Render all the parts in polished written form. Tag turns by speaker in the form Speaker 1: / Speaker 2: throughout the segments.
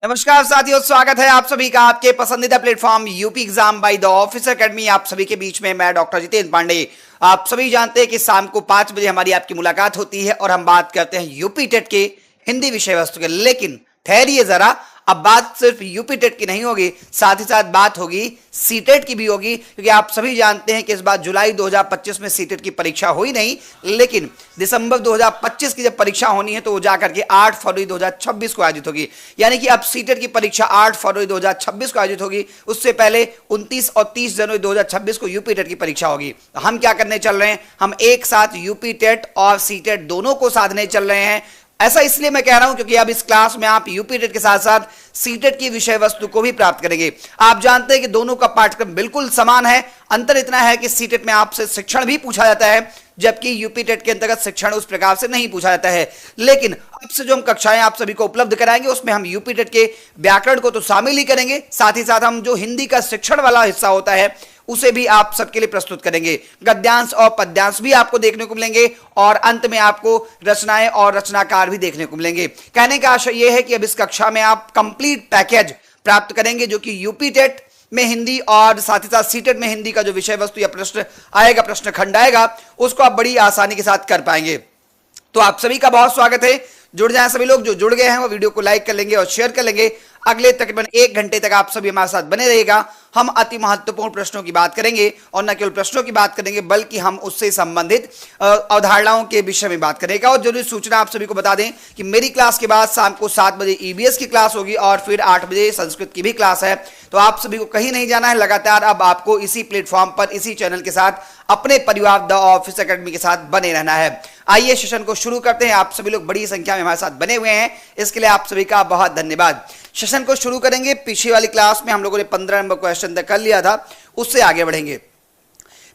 Speaker 1: नमस्कार साथियों, स्वागत है आप सभी का आपके पसंदीदा platform UP exam by the officer academy. आप सभी के बीच में मैं डॉक्टर जितेंद्र पांडे। आप सभी जानते हैं कि शाम को 5 बजे हमारी आपकी मुलाकात होती है और हम बात करते हैं यूपी टेट के हिंदी विषय वस्तु के। लेकिन ठहरिए जरा, अब बात सिर्फ यूपी टेट की नहीं होगी, साथ ही साथ बात होगी सीटेट की भी होगी, क्योंकि आप सभी जानते हैं कि इस बार जुलाई 2025 में सीटेट की परीक्षा हुई नहीं, लेकिन दिसंबर 2025 की जब परीक्षा होनी है तो वो जाकर के 8 फरवरी 2026 को आयोजित होगी। यानी कि अब सीटेट की परीक्षा 8 फरवरी 2026 को आयोजित होगी। उससे पहले 29 और 30 जनवरी 2026 को यूपी टेट की परीक्षा होगी। तो हम क्या करने चल रहे हैं, हम एक साथ यूपी टेट और सीटेट दोनों को साधने चल रहे हैं। ऐसा इसलिए मैं कह रहा हूं क्योंकि अब इस क्लास में आप यूपी टेट के साथ साथ सीटेट की विषय वस्तु को भी प्राप्त करेंगे। आप जानते हैं कि दोनों का पाठ्यक्रम बिल्कुल समान है। अंतर इतना है कि सीटेट में आपसे शिक्षण भी पूछा जाता है, जबकि यूपी टेट के अंतर्गत शिक्षण उस प्रकार से नहीं पूछा जाता है। लेकिन अब से जो हम कक्षाएं आप सभी को उपलब्ध कराएंगे उसमें हम यूपी टेट के व्याकरण को तो शामिल ही करेंगे, साथ ही साथ हम जो हिंदी का शिक्षण वाला हिस्सा होता है उसे भी आप सबके लिए प्रस्तुत करेंगे। गद्यांश और पद्यांश भी आपको देखने को मिलेंगे और अंत में आपको रचनाएं और रचनाकार भी देखने को मिलेंगे। कहने का आशय यह है कि अब इस कक्षा में आप कंप्लीट पैकेज प्राप्त करेंगे, जो कि यूपी टेट में हिंदी और साथ ही साथ सीटेट में हिंदी का जो विषय वस्तु या प्रश्न आएगा, प्रश्न खंड आएगा, उसको आप बड़ी आसानी के साथ कर पाएंगे। तो आप सभी का बहुत स्वागत है। जुड़ जाएं सभी लोग, जो जुड़ गए हैं वो वीडियो को लाइक कर लेंगे और शेयर कर लेंगे। अगले तकरीबन 1 घंटे तक आप सभी हमारे साथ बने रहिएगा। हम अति महत्वपूर्ण प्रश्नों की बात करेंगे और न केवल प्रश्नों की बात करेंगे बल्कि हम उससे संबंधित अवधारणाओं के विषय में बात करेंगे। और जरूरी सूचना आप सभी को बता दें कि मेरी क्लास के बाद शाम को 7 बजे ईबीएस की क्लास होगी और फिर 8 बजे संस्कृत की भी क्लास है। तो आप सभी को कहीं नहीं जाना है, लगातार अब आपको इसी प्लेटफॉर्म पर इसी चैनल के साथ अपने परिवार द ऑफिसर एकेडमी के साथ बने रहना है। आइए सेशन को शुरू करते हैं। आप सभी लोग बड़ी संख्या में हमारे साथ बने हुए हैं, इसके लिए आप सभी का बहुत धन्यवाद। सेशन को शुरू करेंगे। पिछली वाली क्लास में हम लोगों ने 15 नंबर क्वेश्चन तक कर लिया था, उससे आगे बढ़ेंगे।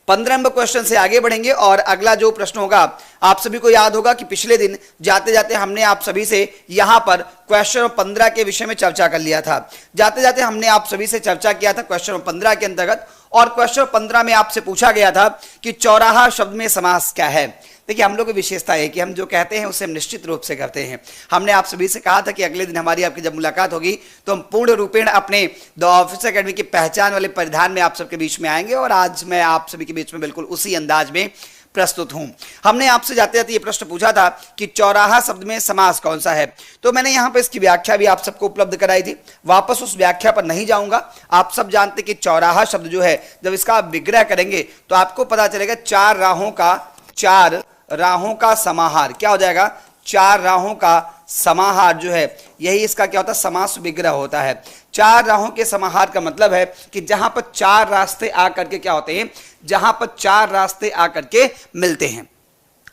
Speaker 1: 15 नंबर क्वेश्चन से आगे बढ़ेंगे और अगला जो प्रश्न होगा, आप सभी को याद होगा कि पिछले दिन जाते जाते हमने आप सभी से यहां पर क्वेश्चन 15 के विषय में चर्चा कर लिया था। जाते जाते हमने आप सभी से चर्चा किया था क्वेश्चन 15 के अंतर्गत, और क्वेश्चन 15 में आपसे पूछा गया था कि चौराहा शब्द में समास क्या है। देखिए, हम लोग की विशेषता है कि हम जो कहते हैं उसे हम निश्चित रूप से करते हैं। हमने आप सभी से कहा था कि अगले दिन हमारी आपकी जब मुलाकात होगी तो हम पूर्ण रूपेण अपने द ऑफिसर एकेडमी की पहचान वाले परिधान में आप सबके बीच में आएंगे, और आज मैं आप सभी के बीच में बिल्कुल उसी अंदाज में प्रस्तुत हूं। हमने आपसे जाते जाते ये प्रश्न पूछा था कि चौराहा शब्द में समास कौन सा है, तो मैंने यहां पर इसकी व्याख्या भी आप सबको उपलब्ध कराई थी। वापस उस व्याख्या पर नहीं जाऊंगा। आप सब जानते कि चौराहा शब्द जो है, जब इसका आप विग्रह करेंगे तो आपको पता चलेगा चार राहों का समाहार। क्या हो जाएगा? 4 राहों का समाहार जो है, यही इसका क्या होता है? समास विग्रह होता है। 4 राहों के समाहार का मतलब है कि जहां पर 4 रास्ते आकर के क्या होते हैं, जहां पर 4 रास्ते आकर के मिलते हैं।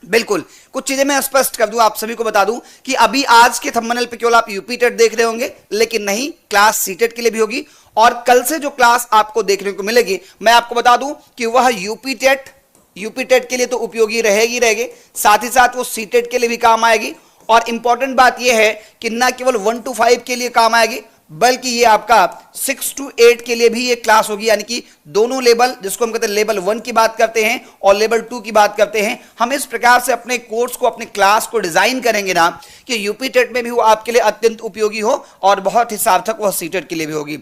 Speaker 1: बिल्कुल, कुछ चीजें मैं स्पष्ट कर दूं, आप सभी को बता दूं कि अभी आज के थंबनेल पे केवल आप यूपी टेट देख रहे होंगे, लेकिन नहीं, क्लास सीटेट के लिए भी होगी। और कल से जो क्लास आपको देखने को मिलेगी, मैं आपको बता दूं कि वह यूपी टेट के लिए तो उपयोगी रहेगी, साथ ही साथ वो सीटेट के लिए भी काम आएगी। और इंपॉर्टेंट बात यह है कि ना केवल 1 to 5 के लिए काम आएगी, बल्कि ये आपका 6 to 8 के लिए भी ये क्लास होगी। यानी कि दोनों लेवल, जिसको हम कहते हैं लेवल 1 की बात करते हैं और लेवल 2 की बात करते हैं, हम इस प्रकार से अपने कोर्स को, अपने क्लास को डिजाइन करेंगे ना कि यूपी टेट में भी वो आपके लिए अत्यंत उपयोगी हो और बहुत ही सार्थक वह सीटेट के लिए भी होगी।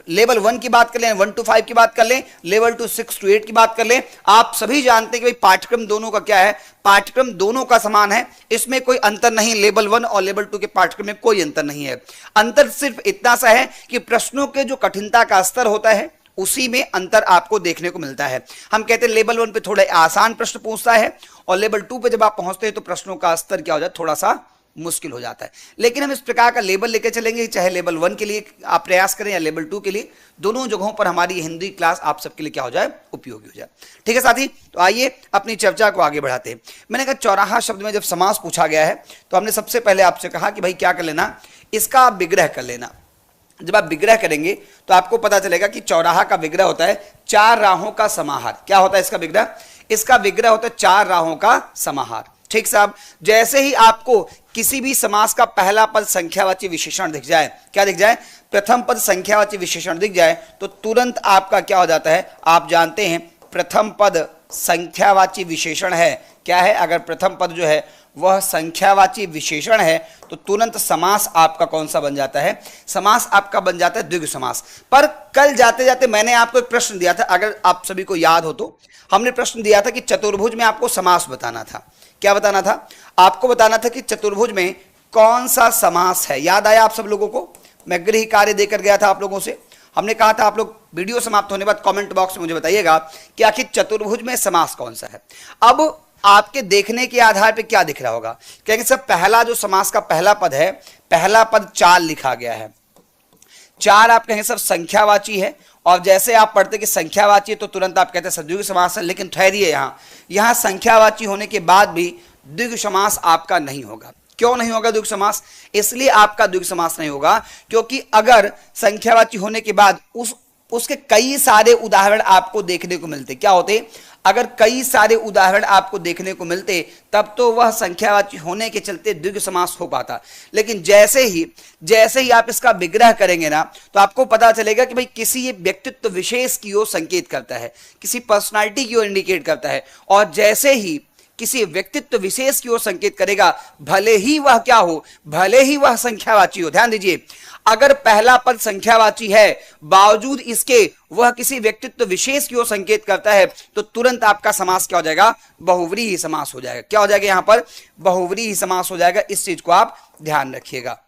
Speaker 1: लेवल 1 की बात कर लें, 1 to 5 की बात कर लें, लेवल 2 6 to 8 की बात कर लें। आप सभी जानते हैं कि भाई पाठ्यक्रम दोनों का क्या है, पाठ्यक्रम दोनों का समान है, इसमें कोई अंतर नहीं। लेवल 1 और लेवल 2 के पाठ्यक्रम में कोई अंतर नहीं है। अंतर सिर्फ इतना सा है कि प्रश्नों के जो कठिनता का स्तर होता है उसी में अंतर आपको देखने को मिलता है। हम कहते हैं लेवल 1 पे थोड़े आसान प्रश्न पूछता है और लेवल 2 पे जब आप पहुंचते हैं तो प्रश्नों का स्तर क्या हो जाता है, थोड़ा सा मुश्किल हो जाता है। लेकिन हम इस प्रकार का लेवल लेकर चलेंगे, चाहे लेवल 1 के लिए आप प्रयास करें या लेवल 2 के लिए, दोनों जगहों पर हमारी हिंदी क्लास आप सबके लिए क्या हो जाए, उपयोगी हो जाए। ठीक है साथी, तो आइए अपनी चर्चा को आगे बढ़ाते हैं। मैंने कहा चौराहा शब्द में जब समास पूछा गया है तो हमने सबसे पहले आपसे कहा कि भाई क्या कर लेना, इसका आप विग्रह कर लेना। जब आप विग्रह करेंगे तो आपको पता चलेगा कि चौराहा का विग्रह होता है 4 राहों का समाहार। क्या होता है इसका विग्रह? इसका विग्रह होता है 4 राहों का समाहार। ठीक साहब, जैसे ही आपको किसी भी समास का पहला पद संख्यावाची विशेषण दिख जाए, क्या दिख जाए? प्रथम पद संख्यावाची विशेषण दिख जाए तो तुरंत आपका क्या हो जाता है, आप जानते हैं प्रथम पद संख्यावाची विशेषण है। क्या है? अगर प्रथम पद जो है वह संख्यावाची विशेषण है तो तुरंत समास आपका कौन सा बन जाता है? समास आपका बन जाता है द्विगु समास। पर कल जाते जाते मैंने आपको एक प्रश्न दिया था, अगर आप सभी को याद हो तो हमने प्रश्न दिया था कि चतुर्भुज में आपको समास बताना था। क्या बताना था? आपको बताना था कि चतुर्भुज में कौन सा समास है। याद आया आप सब लोगों को? मैं गृह कार्य देकर गया था आप लोगों से। हमने कहा था आप लोग वीडियो समाप्त होने के बाद कमेंट बॉक्स में मुझे बताइएगा कि आखिर चतुर्भुज में समास कौन सा है। अब आपके देखने के आधार पे क्या दिख रहा होगा? कहेंगे सर पहला जो समास का पहला पद है, पहला पद चार लिखा गया है। चार आप कहेंगे सब संख्यावाची है, और जैसे आप पढ़ते कि संख्यावाची है तो तुरंत आप कहते हैं सद्विगु समास है। लेकिन ठहरिए, यहां संख्यावाची होने के बाद भी द्विगु समास आपका नहीं होगा। क्यों नहीं होगा द्विगु समास? इसलिए आपका द्विगु समास नहीं होगा क्योंकि अगर संख्यावाची होने के बाद उसके कई सारे उदाहरण आपको देखने को मिलते। क्या होते? अगर कई सारे उदाहरण आपको देखने को मिलते तब तो वह संख्यावाची होने के चलते द्विगु समास हो पाता। लेकिन जैसे ही आप इसका विग्रह करेंगे ना तो आपको पता चलेगा कि भाई किसी व्यक्तित्व विशेष की ओर संकेत करता है, किसी पर्सनालिटी की ओर इंडिकेट करता है। और जैसे ही किसी व्यक्तित्व विशेष की ओर संकेत करेगा, भले ही वह क्या हो, भले ही वह संख्यावाची हो। ध्यान दीजिए, अगर पहला पद संख्यावाची है बावजूद इसके वह किसी व्यक्तित्व विशेष की ओर संकेत करता है तो तुरंत आपका समास क्या हो जाएगा? बहुव्रीहि समास हो जाएगा। क्या हो जाएगा? यहां पर बहुव्रीहि समास हो जाएगा। इस चीज को आप ध्यान रखिएगा,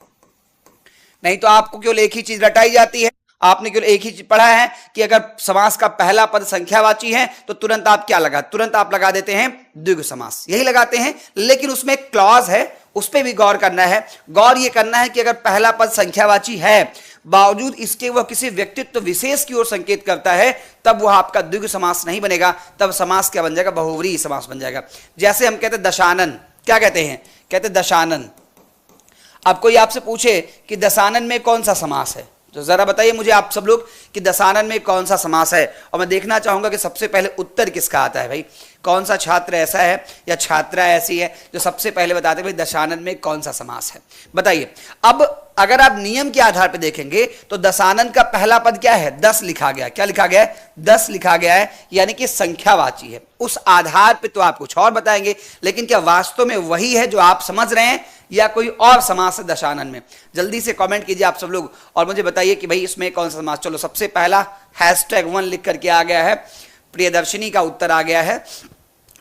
Speaker 1: नहीं तो आपको केवल एक ही चीज रटाई जाती है। आपने केवल एक ही चीज पढ़ा है कि अगर समास का पहला पद संख्यावाची है तो तुरंत आप क्या लगा? तुरंत आप लगा देते हैं द्विगु समास, यही लगाते हैं। लेकिन उसमें एक क्लॉज है, उस पर भी गौर करना है। गौर यह करना है कि अगर पहला पद संख्यावाची है बावजूद इसके वह किसी व्यक्तित्व विशेष की ओर संकेत करता है तब वह आपका द्विगु समास नहीं बनेगा। तब समास क्या बन जाएगा? बहुव्रीहि समास बन जाएगा। जैसे हम कहते हैं दशानन, क्या कहते हैं? कहते दशानन। अब कोई आपसे पूछे कि दशानन में कौन सा समास है तो जरा बताइए मुझे आप सब लोग कि दशानन में कौन सा समास है। और मैं देखना चाहूंगा कि सबसे पहले उत्तर किसका आता है। भाई कौन सा छात्र ऐसा है या छात्रा ऐसी है जो सबसे पहले बताते हैं भाई दशानन में कौन सा समास है, बताइए। अब अगर आप नियम के आधार पर देखेंगे तो दशानन का पहला पद क्या है? 10 लिखा गया। क्या लिखा गया है? 10 लिखा गया है, यानी कि संख्यावाची है। उस आधार पर तो आप कुछ और बताएंगे, लेकिन क्या वास्तव में वही है जो आप समझ रहे हैं या कोई और समास है दशानन में? जल्दी से कमेंट कीजिए आप सब लोग और मुझे बताइए कि भाई इसमें कौन सा समास। चलो सबसे पहला #1 लिख करके आ गया है, प्रियदर्शिनी का उत्तर आ गया है,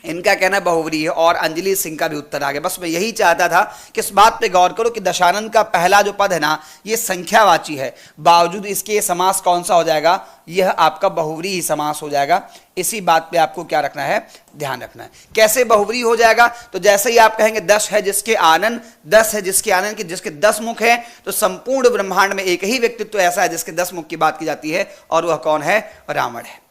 Speaker 1: इनका कहना बहुव्रीहि है, और अंजलि सिंह का भी उत्तर आ गया। बस मैं यही चाहता था कि इस बात पे गौर करो कि दशानन का पहला जो पद है ना ये संख्यावाची है, बावजूद इसके समास कौन सा हो जाएगा? यह आपका बहुव्रीहि समास हो जाएगा। इसी बात पे आपको क्या रखना है? ध्यान रखना है। कैसे बहुव्रीहि हो जाएगा? तो जैसे ही आप कहेंगे 10 है जिसके आनंद, 10 है जिसके आनंद की जिसके 10 मुख है, तो संपूर्ण ब्रह्मांड में एक ही व्यक्तित्व ऐसा है जिसके 10 मुख की बात की जाती है, और वह कौन है? रावण है।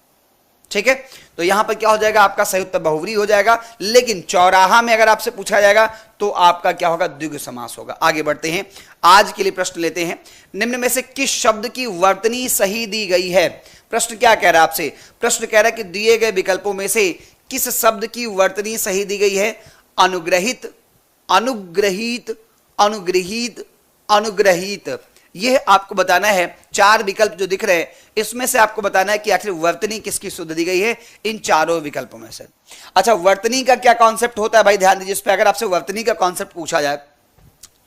Speaker 1: ठीक है, तो यहां पर क्या हो जाएगा? आपका सही उत्तर बहुव्रीहि हो जाएगा। लेकिन चौराहा में अगर आपसे पूछा जाएगा तो आपका क्या होगा? द्विगु समास होगा। आगे बढ़ते हैं, आज के लिए प्रश्न लेते हैं। निम्न में से किस शब्द की वर्तनी सही दी गई है? प्रश्न क्या कह रहा है आपसे? प्रश्न कह रहा है कि दिए गए विकल्पों में से किस शब्द की वर्तनी सही दी गई है? अनुग्रहित, अनुग्रहित, अनुग्रहित, अनुग्रहित। यह आपको बताना है। 4 विकल्प जो दिख रहे हैं इसमें से आपको बताना है कि आखिर वर्तनी किसकी शुद्ध दी गई है इन चारों विकल्पों में से। अच्छा, वर्तनी का क्या कॉन्सेप्ट होता है भाई? ध्यान दीजिए इस पर। अगर आपसे वर्तनी का कॉन्सेप्ट पूछा जाए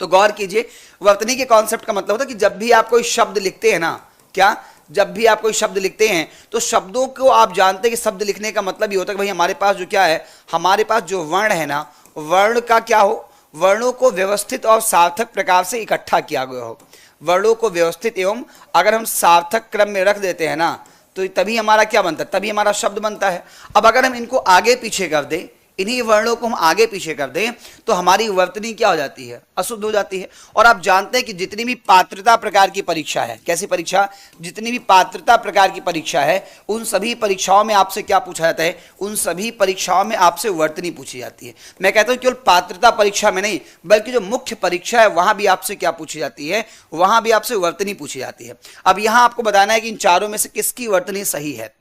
Speaker 1: तो गौर कीजिए। वर्तनी के कॉन्सेप्ट का मतलब होता है कि जब भी आप कोई शब्द लिखते हैं ना, क्या जब भी आप कोई शब्द लिखते हैं तो शब्दों को आप जानते हैं कि शब्द लिखने का मतलब ये होता है कि भाई हमारे पास जो क्या है, हमारे पास जो वर्ण है ना, वर्ण का क्या हो? वर्णों को व्यवस्थित और सार्थक प्रकार से इकट्ठा किया गया हो। वर्णों को व्यवस्थित एवं अगर हम सार्थक क्रम में रख देते हैं ना तो तभी हमारा क्या बनता है? तभी हमारा शब्द बनता है। अब अगर हम इनको आगे पीछे कर दें, इन्हीं वर्णों को हम आगे पीछे कर दें तो हमारी वर्तनी क्या हो जाती है? अशुद्ध हो जाती है। और आप जानते हैं कि जितनी भी पात्रता प्रकार की परीक्षा है, कैसी परीक्षा? जितनी भी पात्रता प्रकार की परीक्षा है उन सभी परीक्षाओं में आपसे क्या पूछा जाता है? उन सभी परीक्षाओं में आपसे वर्तनी पूछी जाती है। मैं कहता हूं केवल पात्रता परीक्षा में नहीं बल्कि जो मुख्य परीक्षा है वहां भी आपसे क्या पूछी जाती है? वहां भी आपसे वर्तनी पूछी जाती है। अब यहां आपको बताना है कि इन चारों में से किसकी वर्तनी सही है।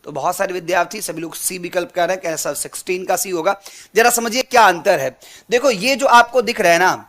Speaker 1: तो बहुत सारे विद्यार्थी सभी लोग सी विकल्प कर रहे हैं, कैसा 16 का सी होगा। जरा समझिए क्या अंतर है। देखो ये जो आपको दिख रहा है ना,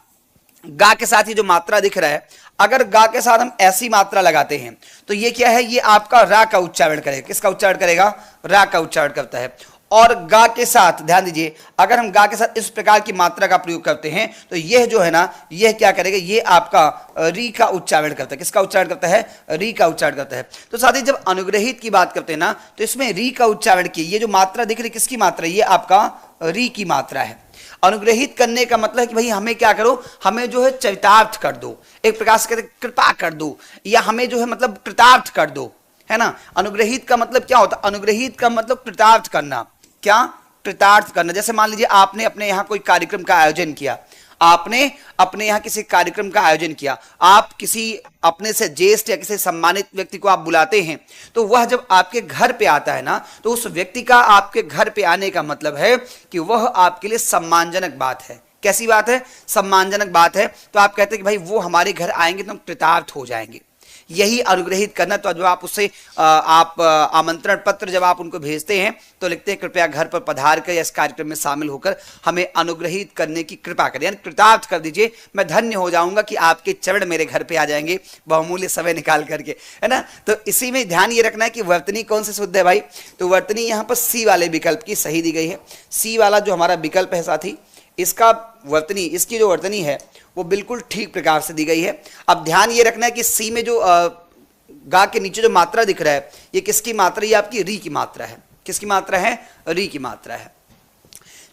Speaker 1: गा के साथ ये जो मात्रा दिख रहा है, अगर गा के साथ हम ऐसी मात्रा लगाते हैं तो ये क्या है? ये आपका रा का उच्चारण करेगा। किसका उच्चारण करेगा? रा का उच्चारण करता है। और गा के साथ, ध्यान दीजिए, अगर हम गा के साथ इस प्रकार की मात्रा का प्रयोग करते हैं तो यह जो है ना, यह क्या करेगा, ये आपका री का उच्चारण करता है। किसका उच्चारण करता है? री का उच्चारण करता है। तो साथ ही जब अनुग्रहित की बात करते हैं ना, तो इसमें री का उच्चारण की, ये जो मात्रा दिख रही, किसकी मात्रा? ये आपका री की मात्रा है। अनुग्रहित करने का मतलब है कि भाई हमें क्या करो, हमें जो है चरितार्थ कर दो, एक प्रकार से कहते कृपा कर दो, या हमें जो है मतलब कृतार्थ कर दो, है ना। अनुग्रहित का मतलब क्या होता है? अनुग्रहित का मतलब कृतार्थ करना। क्या? कृतार्थ करना। जैसे मान लीजिए आपने अपने यहां कोई कार्यक्रम का आयोजन किया, आपने अपने यहां किसी कार्यक्रम का आयोजन किया, आप किसी अपने से ज्येष्ठ या किसी सम्मानित व्यक्ति को आप बुलाते हैं, तो वह जब आपके घर पे आता है ना, तो उस व्यक्ति का आपके घर पे आने का मतलब है कि वह आपके लिए सम्मानजनक बात है। कैसी बात है? सम्मानजनक बात है। तो आप कहते हैं कि भाई वो हमारे घर आएंगे तो हम कृतार्थ हो जाएंगे, यही अनुग्रहित करना। तो जब आप उससे आप आमंत्रण पत्र जब आप उनको भेजते हैं तो लिखते हैं कृपया घर पर पधार कर या इस कार्यक्रम में शामिल होकर हमें अनुग्रहित करने की कृपा करें, यानी कृतार्थ कर दीजिए, मैं धन्य हो जाऊंगा कि आपके चरण मेरे घर पे आ जाएंगे बहुमूल्य समय निकाल करके, है ना। तो इसी में ध्यान ये रखना है कि वर्तनी कौन से शुद्ध है भाई, तो वर्तनी यहाँ पर सी वाले विकल्प की सही दी गई है। सी वाला जो हमारा विकल्प है साथी, इसका वर्तनी, इसकी जो वर्तनी है वो बिल्कुल ठीक प्रकार से दी गई है। अब ध्यान ये रखना है कि सी में जो गा के नीचे जो मात्रा दिख रहा है, ये किसकी मात्रा? ये आपकी री की मात्रा है। किसकी मात्रा है? री की मात्रा है।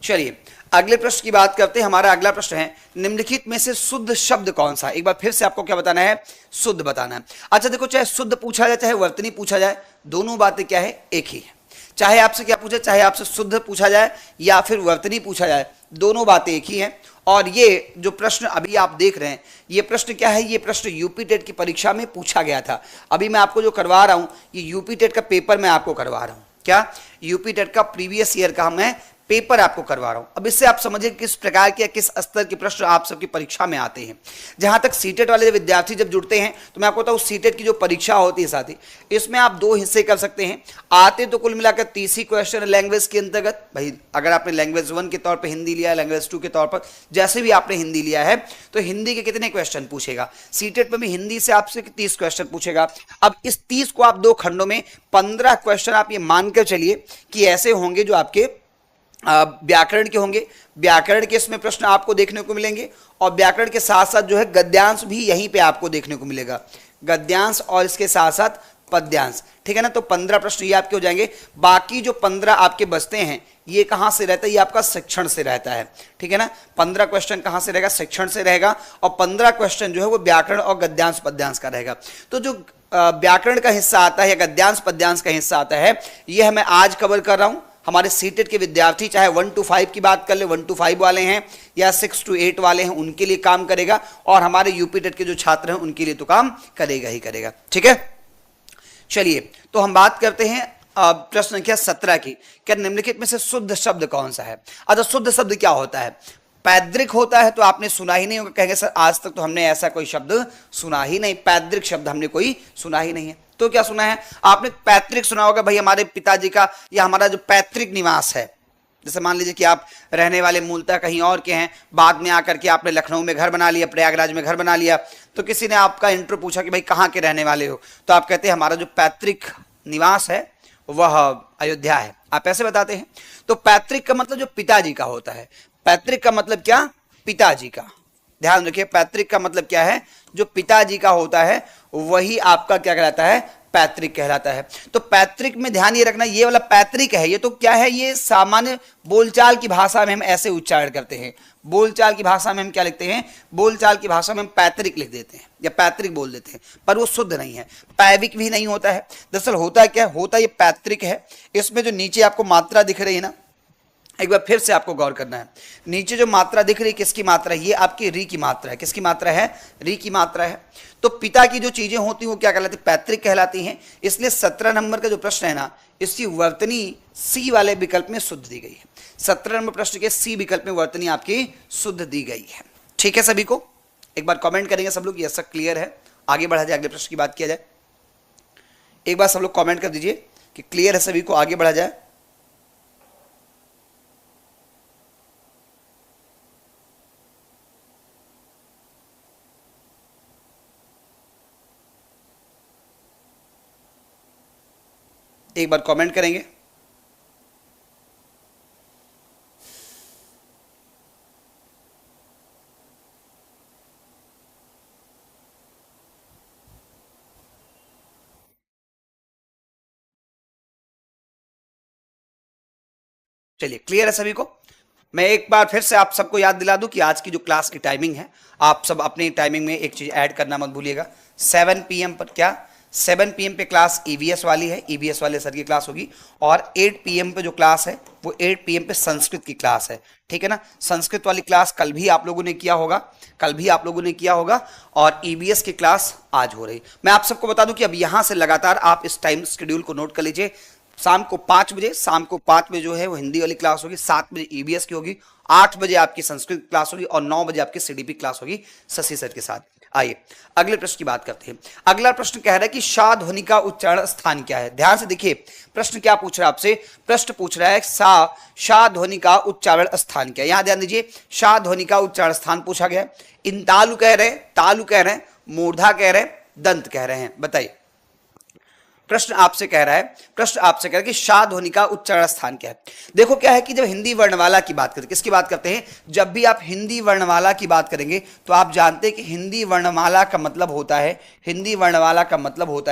Speaker 1: चलिए अगले प्रश्न की बात करते हैं। हमारा अगला प्रश्न है, निम्नलिखित में से शुद्ध शब्द कौन सा है? एक बार फिर से आपको क्या बताना है? शुद्ध बताना है। अच्छा देखो, चाहे शुद्ध पूछा जाए चाहे वर्तनी पूछा जाए, दोनों बातें क्या है? एक ही है। चाहे आपसे क्या पूछे, चाहे आपसे शुद्ध पूछा जाए या फिर वर्तनी पूछा जाए, दोनों बातें एक ही हैं। और ये जो प्रश्न अभी आप देख रहे हैं, ये प्रश्न क्या है? ये प्रश्न यूपी टेट की परीक्षा में पूछा गया था। अभी मैं आपको जो करवा रहा हूं, ये यूपी टेट का पेपर मैं आपको करवा रहा हूं। क्या? यूपी टेट का प्रीवियस ईयर का मैं पेपर आपको करवा रहा हूं। अब इससे आप समझिए किस प्रकार के, किस स्तर के प्रश्न आप सबकी परीक्षा में आते हैं। जहां तक सीटेट वाले विद्यार्थी जब जुड़ते हैं, तो मैं आपको बताऊं सीटेट की जो परीक्षा होती है साथी, इसमें आप दो हिस्से कर सकते हैं। आते तो कुल मिलाकर 30 ही क्वेश्चन लैंग्वेज के अंतर्गत। भाई अगर आपने लैंग्वेज 1 के तौर पर हिंदी लिया है, लैंग्वेज 2 के तौर पर जैसे भी आपने हिंदी लिया है, तो हिंदी के कितने क्वेश्चन पूछेगा? सीटेट में भी हिंदी से आपसे 30 क्वेश्चन पूछेगा। अब इस 30 को आप दो खंडों में 15 क्वेश्चन आप ये मानकर चलिए कि ऐसे होंगे जो आपके व्याकरण के होंगे। व्याकरण के इसमें प्रश्न आपको देखने को मिलेंगे, और व्याकरण के साथ साथ जो है गद्यांश भी यहीं पे आपको देखने को मिलेगा, गद्यांश और इसके साथ साथ पद्यांश, ठीक है ना। तो 15 प्रश्न ये आपके हो जाएंगे। बाकी जो 15 आपके बचते हैं, ये कहां से रहता है? ये आपका शिक्षण से रहता है, ठीक है ना। 15 क्वेश्चन कहां से रहेगा? शिक्षण से रहेगा। और 15 क्वेश्चन जो है वो व्याकरण और गद्यांश पद्यांश का रहेगा। तो जो व्याकरण का हिस्सा आता है या गद्यांश पद्यांश का हिस्सा आता है, यह मैं आज कवर कर रहा हूं। हमारे सीटेट के विद्यार्थी चाहे 1 to 5 की बात कर ले, 1 to 5 वाले हैं या 6 to 8 वाले हैं, उनके लिए काम करेगा, और हमारे यूपी टेट के जो छात्र हैं उनके लिए तो काम करेगा ही करेगा, ठीक है। चलिए तो हम बात करते हैं प्रश्न संख्या 17 की। क्या निम्नलिखित में से शुद्ध शब्द कौन सा है? अच्छा, शुद्ध शब्द क्या होता है? पैदृक होता है तो आपने सुना ही नहीं होगा, कहेंगे सर आज तक तो हमने ऐसा कोई शब्द सुना ही नहीं, पैदृक शब्द हमने कोई सुना ही नहीं है। तो क्या सुना है आपने? पैतृक सुना होगा, भाई हमारे पिताजी का या हमारा जो पैतृक निवास है। जैसे मान लीजिए कि आप रहने वाले मूलतः कहीं और के हैं, बाद में आकर के आपने लखनऊ में घर बना लिया, प्रयागराज में घर बना लिया, तो किसी ने आपका इंटरव्यू पूछा कि भाई कहाँ के रहने वाले हो, तो आप कहते हैं हमारा जो पैतृक निवास है वह अयोध्या है, आप ऐसे बताते हैं। तो पैतृक का मतलब जो पिताजी का होता है। पैतृक का मतलब क्या? पिताजी का। ध्यान रखिए, पैतृक का मतलब क्या है? जो पिताजी का होता है वही आपका क्या कहलाता है? पैतृक कहलाता है। तो पैतृक में ध्यान ये रखना, ये वाला पैतृक है, ये तो क्या है? ये सामान्य बोलचाल की भाषा में हम ऐसे उच्चारण करते हैं। बोलचाल की भाषा में हम क्या लिखते हैं? बोलचाल की भाषा में हम पैतृक लिख देते हैं या पैतृक बोल देते हैं, पर वो शुद्ध नहीं है। पैविक भी नहीं होता है। दरअसल होता क्या होता? ये पैतृक है। इसमें जो नीचे आपको मात्रा दिख रही है ना, एक बार फिर से आपको गौर करना है। नीचे जो मात्रा दिख रही है किसकी मात्रा है? ये आपकी री की मात्रा है। किसकी मात्रा है? री की मात्रा है। तो पिता की जो चीजें होती हैं वो क्या कहलाती? पैतृक कहलाती हैं। इसलिए 17 नंबर का जो प्रश्न है ना, इसकी वर्तनी सी वाले विकल्प में शुद्ध दी गई है। 17 नंबर प्रश्न के सी विकल्प में वर्तनी आपकी शुद्ध दी गई है। ठीक है, सभी को एक बार कॉमेंट करेंगे सब लोग, ये सब क्लियर है। आगे बढ़ा जाए, अगले प्रश्न की बात किया जाए। एक बार सब लोग कॉमेंट कर दीजिए कि क्लियर है सभी को, आगे बढ़ा जाए। एक बार कमेंट करेंगे। चलिए, क्लियर है सभी को? मैं एक बार फिर से आप सबको याद दिला दूं कि आज की जो क्लास की टाइमिंग है, आप सब अपनी टाइमिंग में एक चीज ऐड करना मत भूलिएगा। 7 PM पर, क्या 7 PM पे क्लास EVS वाली है, EVS वाले सर की क्लास होगी। और 8 PM पे जो क्लास है वो 8 PM पे संस्कृत की क्लास है, ठीक है ना। संस्कृत वाली क्लास कल भी आप लोगों ने किया होगा, और EVS की क्लास आज हो रही। मैं आप सबको बता दूं कि अब यहां से लगातार आप इस टाइम शेड्यूल को नोट कर लीजिए। शाम को 5 बजे जो है वो हिंदी वाली क्लास होगी, 7 बजे EVS की होगी, 8 बजे आपकी संस्कृत क्लास होगी और 9 बजे आपकी CDP क्लास होगी शशि सर के साथ। आइए अगले प्रश्न की बात करते हैं। अगला प्रश्न कह रहा है कि शा ध्वनि का उच्चारण स्थान क्या है। ध्यान से देखिए प्रश्न क्या पूछ रहा है आपसे। प्रश्न पूछ रहा है शा ध्वनि का उच्चारण स्थान क्या है। यहां ध्यान दीजिए, शा ध्वनि का उच्चारण स्थान पूछा गया। इंतालु कह रहे हैं, तालु कह रहे हैं, मूर्धा कह रहे हैं, दंत कह रहे हैं। बताइए, प्रश्न आपसे कह रहा है कि शा ध्वनि का उच्चारण स्थान क्या है। देखो क्या है कि जब हिंदी वर्णमाला की बात करते, किसकी बात करते हैं, जब भी आप हिंदी वर्णमाला की बात करेंगे तो आप जानते हैं कि हिंदी वर्णमाला का मतलब होता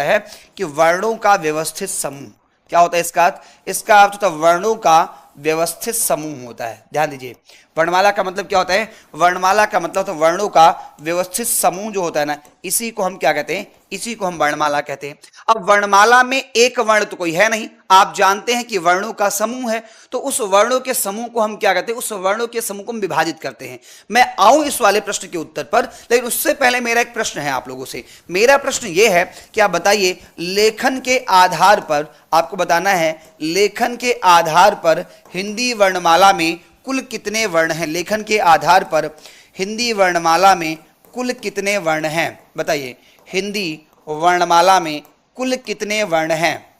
Speaker 1: है कि वर्णों का व्यवस्थित समूह। क्या होता है इसका अर्थ? इसका अर्थ होता है वर्णों का व्यवस्थित समूह होता है। ध्यान दीजिए, वर्णमाला का मतलब क्या होता है? वर्णमाला का मतलब तो वर्णों का व्यवस्थित समूह जो होता है ना, इसी को हम क्या कहते हैं? इसी को हम वर्णमाला कहते हैं। अब वर्णमाला में एक वर्ण तो कोई है नहीं, आप जानते हैं कि वर्णों का समूह है, तो उस वर्णों के समूह को हम क्या कहते हैं? उस वर्णों के समूह को हम विभाजित करते हैं। मैं आऊं इस वाले प्रश्न के उत्तर पर, लेकिन उससे पहले मेरा एक प्रश्न है आप लोगों से। मेरा प्रश्न यह है कि आप बताइए, लेखन के आधार पर आपको बताना है, लेखन के आधार पर हिंदी वर्णमाला में कुल कितने वर्ण हैं? लेखन के आधार पर हिंदी वर्णमाला में कुल कितने वर्ण हैं? बताइए, हिंदी वर्णमाला में कुल कितने वर्ण हैं?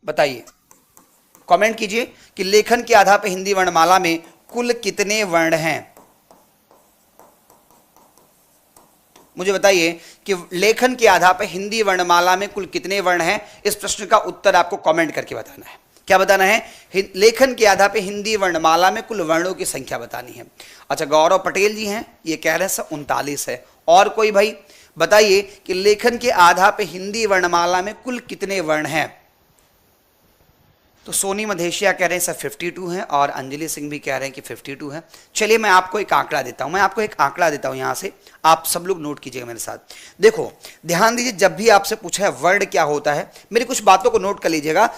Speaker 1: बताइए, कमेंट कीजिए कि लेखन के आधार पर हिंदी वर्णमाला में कुल कितने वर्ण हैं। मुझे बताइए कि लेखन के आधार पर हिंदी वर्णमाला में कुल कितने वर्ण हैं। इस प्रश्न का उत्तर आपको कमेंट करके बताना है। क्या बताना है? लेखन के आधार पर हिंदी वर्णमाला में कुल वर्णों की संख्या बतानी है। अच्छा, गौरव पटेल जी हैं, ये कह रहे हैं 39 है। और कोई भाई बताइए कि लेखन के आधार पर हिंदी वर्णमाला में कुल कितने वर्ण हैं। तो सोनी मधेशिया कह रहे हैं सर 52 हैं, और अंजलि सिंह भी कह रहे हैं कि 52 है। चलिए मैं आपको एक आंकड़ा देता हूं, यहां से आप सब लोग नोट कीजिएगा मेरे साथ। देखो ध्यान दीजिए, जब भी आपसे पूछा है वर्ण क्या होता है, मेरी कुछ बातों को नोट कर लीजिएगा,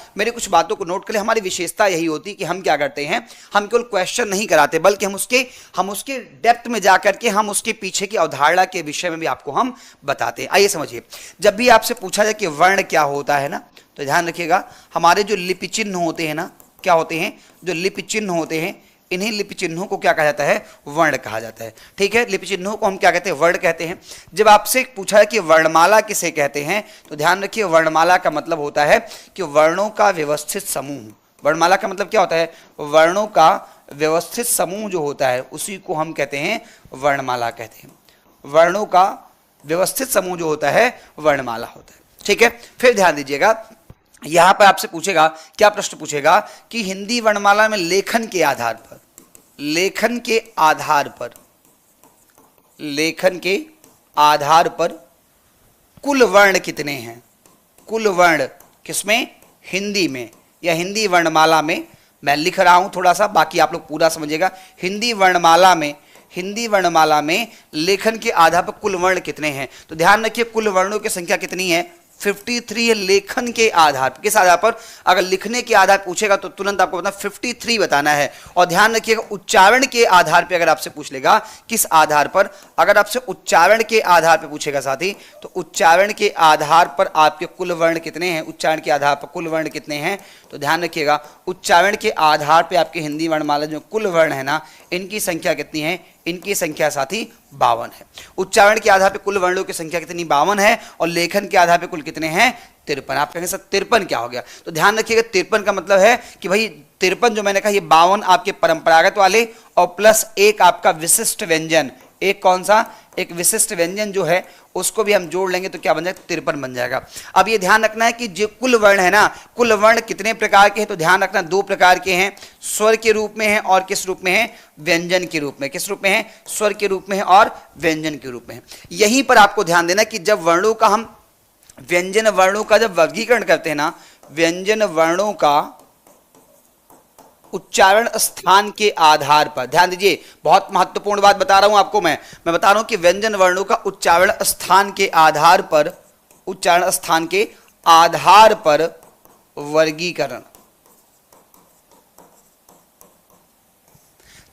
Speaker 1: हमारी विशेषता यही होती है कि हम क्या करते हैं, हम केवल क्वेश्चन नहीं कराते, बल्कि हम उसके डेप्थ में जाकर के हम उसके पीछे की अवधारणा के विषय में भी आपको हम बताते हैं। आइए समझिए, जब भी आपसे पूछा जाए कि वर्ण क्या होता है ना, तो ध्यान रखिएगा, हमारे जो लिपि चिन्ह होते हैं ना, क्या होते हैं? जो लिपि चिन्ह होते हैं, इन्हीं लिपि चिन्हों को क्या कहा जाता है? वर्ण कहा जाता है। ठीक है, लिपि चिन्हों को हम क्या कहते हैं? वर्ण कहते हैं। जब आपसे पूछा है कि वर्णमाला किसे कहते हैं, तो ध्यान रखिए, वर्णमाला का मतलब होता है कि वर्णों का व्यवस्थित समूह। वर्णमाला का मतलब क्या होता है? वर्णों का व्यवस्थित समूह जो होता है, उसी को हम कहते हैं वर्णमाला कहते हैं। वर्णों का व्यवस्थित समूह जो होता है, वर्णमाला होता है। ठीक है, फिर ध्यान दीजिएगा, यहां पर आपसे पूछेगा, क्या प्रश्न पूछेगा कि हिंदी वर्णमाला में लेखन के आधार पर कुल वर्ण कितने हैं? कुल वर्ण किसमें? हिंदी में या हिंदी वर्णमाला में। मैं लिख रहा हूं थोड़ा सा, बाकी आप लोग पूरा समझिएगा। हिंदी वर्णमाला में लेखन के आधार पर कुल वर्ण कितने हैं? तो ध्यान रखिए, कुल वर्णों की संख्या कितनी है? 53 है। लेखन के आधार पर, किस आधार पर? अगर लिखने के आधार पूछेगा तो तुरंत आपको बताना 53 बताना है। और ध्यान रखिएगा, उच्चारण के आधार पर अगर आपसे पूछ लेगा, किस आधार पर? अगर आपसे उच्चारण के आधार पर पूछेगा साथी, तो उच्चारण के आधार पर आपके कुल वर्ण कितने हैं? उच्चारण के आधार पर कुल वर्ण कितने हैं? तो ध्यान रखिएगा, उच्चारण के आधार पर आपके हिंदी वर्णमाला जो कुल वर्ण है ना, इनकी संख्या कितनी है? इनकी संख्या साथी 52 है। उच्चारण के आधार पर कुल वर्णों की संख्या कितनी? 52 है। और लेखन के आधार पर कुल कितने हैं? 53। आप कहेंगे सर 53 क्या हो गया? तो ध्यान रखिएगा, 53 का मतलब है कि भाई 53 जो मैंने कहा, ये 52 आपके परंपरागत वाले और प्लस एक आपका विशिष्ट व्यंजन। एक कौन सा? एक विशिष्ट व्यंजन जो है उसको भी हम जोड़ लेंगे तो क्या बन जाएगा? 53 बन जाएगा। अब ये ध्यान रखना है कि जो कुल वर्ण है ना, कुल वर्ण कितने प्रकार के हैं? तो ध्यान रखना, 2 प्रकार के हैं, स्वर के रूप में है और किस रूप में है? व्यंजन के रूप में। किस रूप में है? स्वर के रूप में है और व्यंजन के रूप में है। यहीं पर आपको ध्यान देना कि जब वर्णों का हम व्यंजन वर्णों का जब वर्गीकरण करते हैं ना, व्यंजन वर्णों का उच्चारण स्थान के आधार पर, ध्यान दीजिए, बहुत महत्वपूर्ण बात बता रहा हूं आपको मैं बता रहा हूं कि व्यंजन वर्णों का उच्चारण स्थान के आधार पर, उच्चारण स्थान के आधार पर वर्गीकरण।